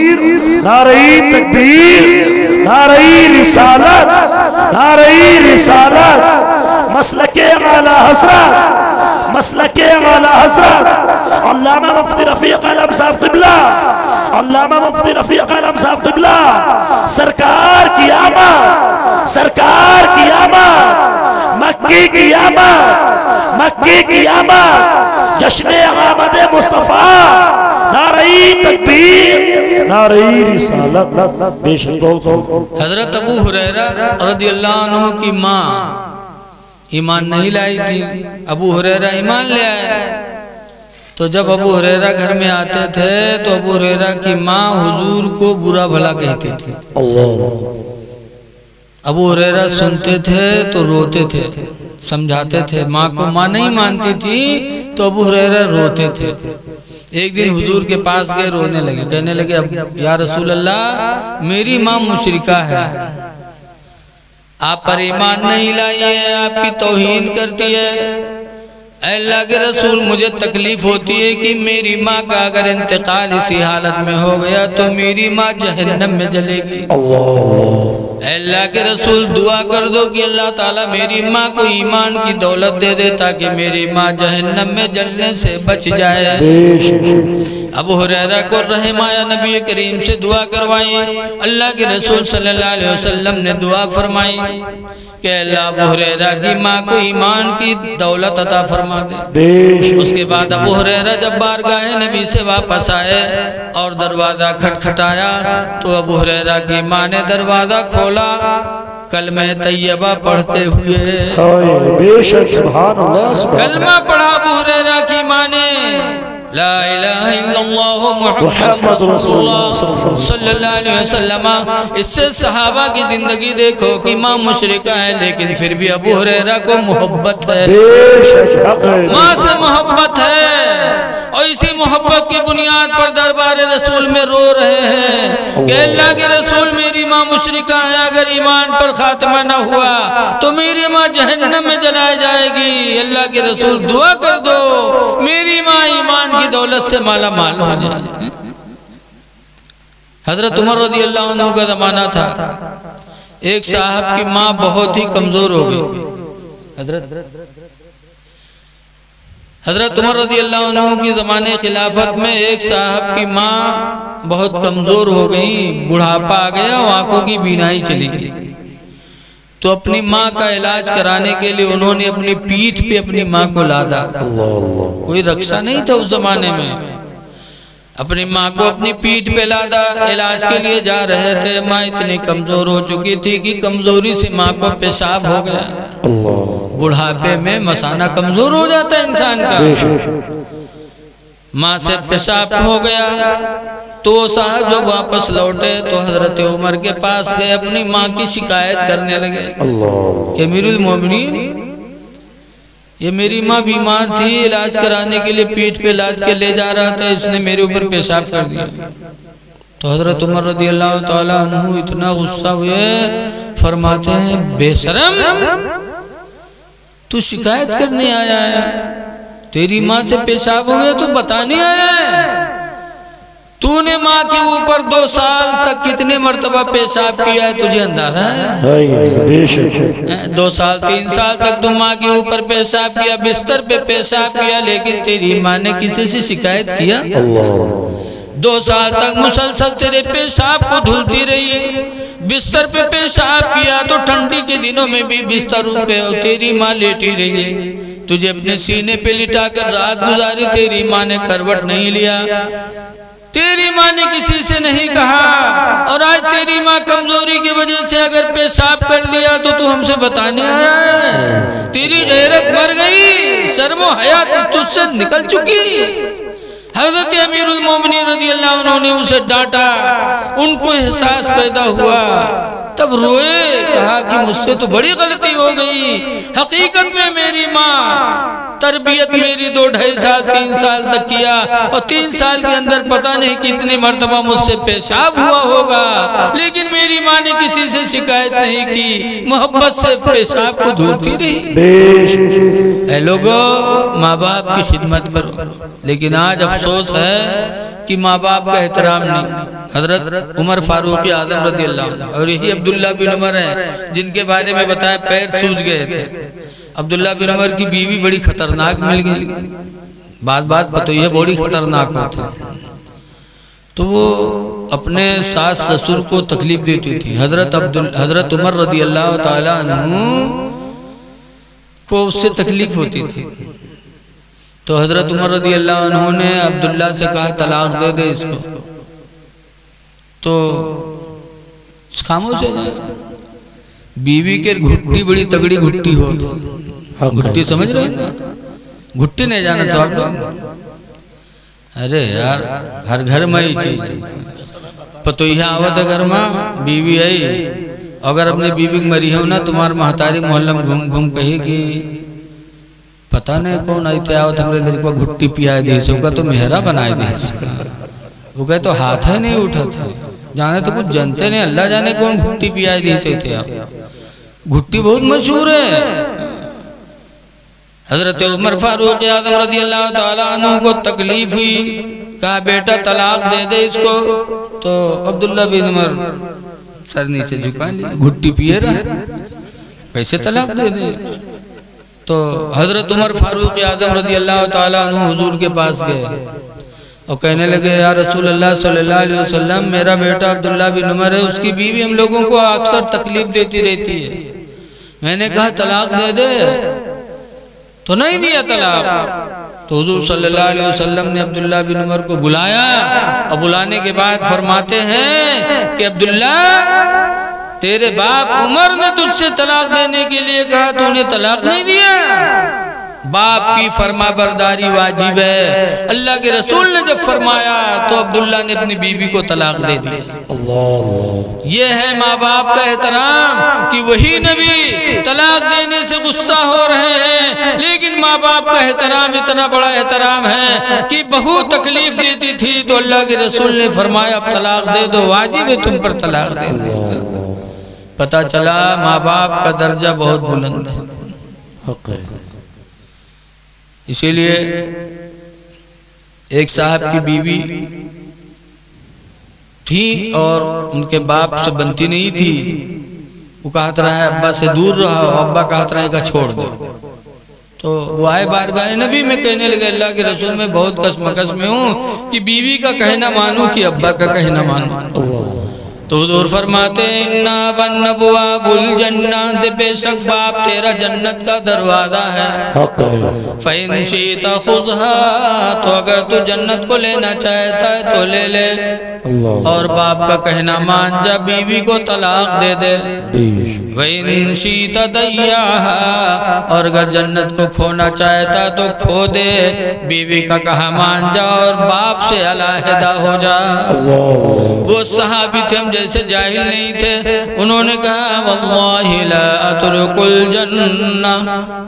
नारे तकबीर, नारे रिसालत, नारे रिसालत, मसलके आला हज़रत, मसलके आला हज़रत अल्लामा मुफ्ती रफ़ीक आलम साहब क़िबला, अल्लामा मुफ्ती रफ़ीक आलम साहब क़िबला, सरकार की आमद, सरकार की आमद, मक्की की आमद, मक्की की आमद, जश्न आमद मुस्तफ़ा, नारे तकबीर, नारे रिसालत। हज़रत अबू हुरैरा रज़ियल्लाहु अन्हु की माँ ईमान नहीं लाई थी, अबू हुरैरा ईमान ले आए। तो जब अबू हुरैरा घर में आते थे तो अबू हुरैरा की माँ हुजूर को बुरा भला कहती थी। अबू हुरैरा सुनते थे तो रोते थे, समझाते थे, माँ को माँ नहीं मानती थी तो अबू हुरैरा रोते थे। एक दिन हुजूर के पास गए, रोने लगे, कहने लगे अब या रसूल अल्लाह मेरी माँ मुशरिका है, आप पर ईमान नहीं लाई है, आपकी तौहीन करती है। अल्लाह के रसूल मुझे तकलीफ होती है कि मेरी माँ का अगर इंतकाल इसी हालत में हो गया तो मेरी माँ जहन्नम में जलेगी। अल्लाह के रसूल दुआ कर दो कि अल्लाह ताला मेरी माँ को ईमान की दौलत दे दे ताकि मेरी माँ जहन्नम में जलने से बच जाए। अबू हुरैरा को रहमाया नबी करीम से दुआ करवाई। अल्लाह के रसूल सल्लल्लाहु अलैहि वसल्लम ने दुआ फरमाई कि अल्लाह अबू हुरैरा की माँ को ईमान की दौलत अता फरमा दे। उसके बाद अबू हुरैरा जब बारगाह नबी से वापस आए और दरवाज़ा खटखटाया तो अबू हुरैरा की माँ ने दरवाज़ा खोला, कलमा तैयबा पढ़ते हुए। बेशक सुभान अल्लाह। कलमा पढ़ा अबू हुरैरा की माँ ने, ला इलाहा इल्लल्लाह मुहम्मद रसूलुल्लाह सल्लल्लाहु अलैहि वसल्लम। इससे सहाबा की जिंदगी देखो कि माँ मुशरिका है लेकिन फिर भी अबू हुरैरा को मोहब्बत है, माँ से मोहब्बत है और इसी मोहब्बत की बुनियाद पर दरबार रसूल में रो रहे हैं कि अल्लाह के रसूल मेरी माँ मुशरिका है, अगर ईमान पर खात्मा न हुआ तो मेरी माँ जहन्नम में जलाई जाएगी। अल्लाह के रसूल दुआ कर दो मेरी माँ ईमान की दौलत से माला माल हो जाए। हजरत उमर रज़ी अल्लाह अन्हु का जमाना था, एक साहब की माँ बहुत ही कमजोर हो गई। हजरत उमर रज़ी अल्लाह अन्हु की ज़माने खिलाफत में एक साहब की माँ बहुत कमज़ोर हो गई, बुढ़ापा आ गया और आंखों की बीनाई चली गई। तो अपनी माँ का इलाज कराने के लिए उन्होंने अपनी पीठ पे अपनी माँ को लादा। कोई रक्षा नहीं था उस जमाने में। अपनी माँ को अपनी पीठ पे लादा, इलाज के लिए जा रहे थे। माँ इतनी कमज़ोर हो चुकी थी कि कमज़ोरी से माँ को पेशाब हो गया। बुढ़ापे में मसाना कमज़ोर हो जाता है इंसान का। माँ से पेशाब हो गया तो साहब जब वापस लौटे तो हजरत उमर के पास गए, अपनी माँ की शिकायत करने लगे। ये अमीरुल मोमिनीन, ये मेरी माँ बीमार थी, इलाज कराने के लिए पीठ पे लाद के ले जा रहा था, इसने मेरे ऊपर पेशाब कर दिया। तो हजरत उमर रज़ी अल्लाह ताला अन्हु इतना गुस्सा हुए, फरमाते हैं बेशरम, तू शिकायत करने आया है, तेरी माँ से पेशाब हो गया तो बताने आया है। तूने माँ के ऊपर 2 साल तक कितने मर्तबा पेशाब किया है तुझे अंदाजा है? 2 साल 3 साल तक तुम माँ के ऊपर पेशाब किया, बिस्तर पे पेशाब किया, लेकिन तेरी माँ ने किसी से शिकायत किया? 2 साल तक मुसलसल तेरे पेशाब को धुलती रही, बिस्तर पे पेशाब किया तो ठंडी के दिनों में भी बिस्तर पे तेरी माँ लेटी रही है। तुझे अपने सीने पे लिटाकर रात गुजारी, तेरी माँ ने करवट नहीं लिया, तेरी माँ ने किसी से नहीं कहा। और आज तेरी माँ कमजोरी की वजह से अगर पेशाब कर दिया तो तू हमसे बताने आया है? तेरी गैरत मर गई, शर्मो हयात तुझसे निकल चुकी। हजरत अमीरुल मोमिनीन रज़ी अल्लाह अन्हु ने उसे डांटा, उनको एहसास पैदा हुआ, तब रोए, कहा कि मुझसे तो बड़ी गलती हो गई। हकीकत में मेरी माँ तरबियत मेरी 2-2.5 साल 3 साल तक किया और 3 साल के अंदर पता नहीं कितनी मर्तबा मुझसे पेशाब हुआ होगा, लेकिन मेरी माँ ने किसी से शिकायत नहीं की, मोहब्बत से पेशाब को धुलती रही। ऐ लोगों, माँ बाप की खिदमत करो, लेकिन आज अफसोस है कि माँ बाप का एहतराम नहीं। हजरत उमर फारूक आजम रज़ी अल्लाह अन्हु, और यही अब्दुल्ला बिन उमर है जिनके बारे में बताया पैर सूज गए थे। अब्दुल्ला बिन उमर की बीवी बड़ी खतरनाक मिल गई, बात पता है बड़ी खतरनाक होती, तो वो अपने सास ससुर को तकलीफ देती थी। हजरत उमर रज़ी अल्लाह ताला अन्हु को उससे तकलीफ होती थी। तो हजरत उमर रज़ी अल्लाह अन्हु ने अब्दुल्ला से कहा तलाक दे दे इसको, तो खामोश हो गए। बीवी के घुट्टी बड़ी तगड़ी घुट्टी हो, घुट्टी समझ रहे ना, घुट्टी नहीं जाना तो आप लोग। अरे यार, हर घर में ही चीज पतो यहाँ आवत है, घर में बीवी आई, अगर अपने बीवी मरी हो ना, तुम्हारे महतारी मोहल्ला में घूम घूम कहेगी पता नहीं कौन आई थे, आवत हमरे लड़का घुट्टी पिया दी, सबका तो मेहरा बनाए दी। वो कहे तो हाथ है नहीं उठा था, जाने तो कुछ जानते नहीं, अल्लाह जाने कौन घुट्टी पिया दी थे आप। घुट्टी बहुत मशहूर है। हजरत उमर फारूक आज़म रज़ी अल्लाह ताला अन्हु को तकलीफ हुई, कहा बेटा तलाक दे दे इसको। तो अब्दुल्ला बिन उमर सर नीचे झुका लिया, घुट्टी पिए रहा, कैसे तलाक दे दे। तो हजरत उमर फारूक आज़म रज़ी अल्लाह ताला अन्हु हुजूर के पास गए और कहने लगे, या रसूल अल्लाह सल्लल्लाहु अलैहि वसल्लम, मेरा बेटा अब्दुल्ला बिन उमर है, उसकी बीवी हम लोगों को अक्सर तकलीफ देती रहती है। मैंने कहा तलाक दे दे, तो नहीं दिया तलाक। तो हुजूर सल्लल्लाहु अलैहि वसल्लम ने अब्दुल्ला बिन उमर को बुलाया और बुलाने के बाद फरमाते हैं कि अब्दुल्ला, तेरे बाप उमर ने तुझसे तलाक देने के लिए कहा, तूने तलाक नहीं दिया। बाप की फरमा बरदारी वाजिब है। अल्लाह के रसूल ने जब फरमाया तो अब्दुल्ला ने अपनी बीवी को तलाक दे दिया। ये है माँ बाप का एहतराम कि वही नबी तलाक देने से गुस्सा हो रहे हैं, लेकिन माँ बाप का एहतराम इतना बड़ा एहतराम है कि बहू तकलीफ देती थी तो अल्लाह के रसूल ने फरमाया अब तलाक दे दो, वाजिब है तुम पर तलाक दे दो। पता चला माँ बाप का दर्जा बहुत बुलंद है। इसीलिए एक साहब की बीवी थी और उनके बाप से बनती नहीं थी। वो कहता रहा है अब्बा से दूर रहो, अब्बा कहता रहा है छोड़ दो। तो वो आए बारगाह नबी में कहने लगे, अल्लाह के रसूल में बहुत कसमकस में हूँ कि बीवी का कहना मानूं कि अब्बा का कहना मानूं। तो हुजूर फरमाते इन्ना बन्नबुआ बुल जन्नत, बेशक बाप तेरा जन्नत का दरवाजा है। फ़इन शीता खुज़हा, तो अगर तू जन्नत को लेना चाहता है तो ले ले, और बाप का कहना मान जा, बीवी को तलाक दे दे। वइन शीता दैयाहा, और अगर जन्नत को खोना चाहता तो खो दे, बीवी का कहा मान जा और बाप से अलहदा हो जा। वो सहाबी थे, हम जैसे जाहिल नहीं थे। उन्होंने कहा वल्लाहि ला अतरुकुल जन्नह,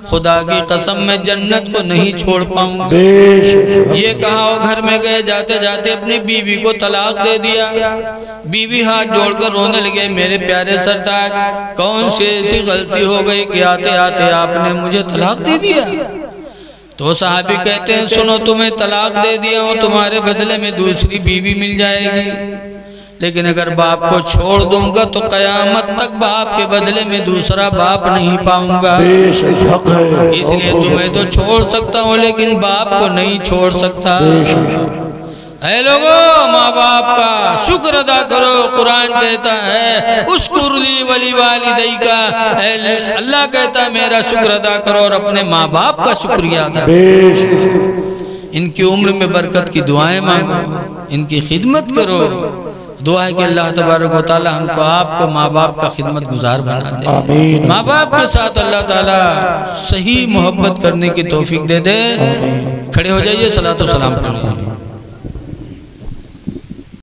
खुदा की कसम मैं जन्नत को नहीं छोड़ पाऊंगा। ये कहा और घर में गए, जाते जाते अपनी बीवी को तलाक दे दिया। बीवी हाथ जोड़कर रोने लगे, मेरे प्यारे सरताज कौन सी ऐसी गलती हो गई कि आते आते आपने मुझे तलाक दे दिया। तो साहबी कहते हैं सुनो, तुम्हें तलाक दे दिया हूँ, तुम्हारे बदले में दूसरी बीवी मिल जाएगी, लेकिन अगर बाप को छोड़ दूंगा तो कयामत तक बाप के बदले में दूसरा बाप नहीं पाऊंगा। इसलिए तुम्हें तो छोड़ सकता हूँ लेकिन बाप को नहीं छोड़ सकता। ऐ लोगों, माँ बाप का शुक्र अदा करो। कुरान कहता है उस्कुरली वली वालिदै का, अल्लाह कहता है मेरा शुक्र अदा करो और अपने माँ बाप का शुक्रिया अदा करो। इनकी उम्र में बरकत की दुआएं मांगो, इनकी खिदमत करो। दुआ है कि अल्लाह तबारक व तआला हमको आपको माँ बाप का खिदमत गुजार बना दे। माँ बाप के साथ अल्लाह ताला सही मोहब्बत करने की तौफीक दे दे। खड़े हो जाइए, सलातो सलाम पढ़िए।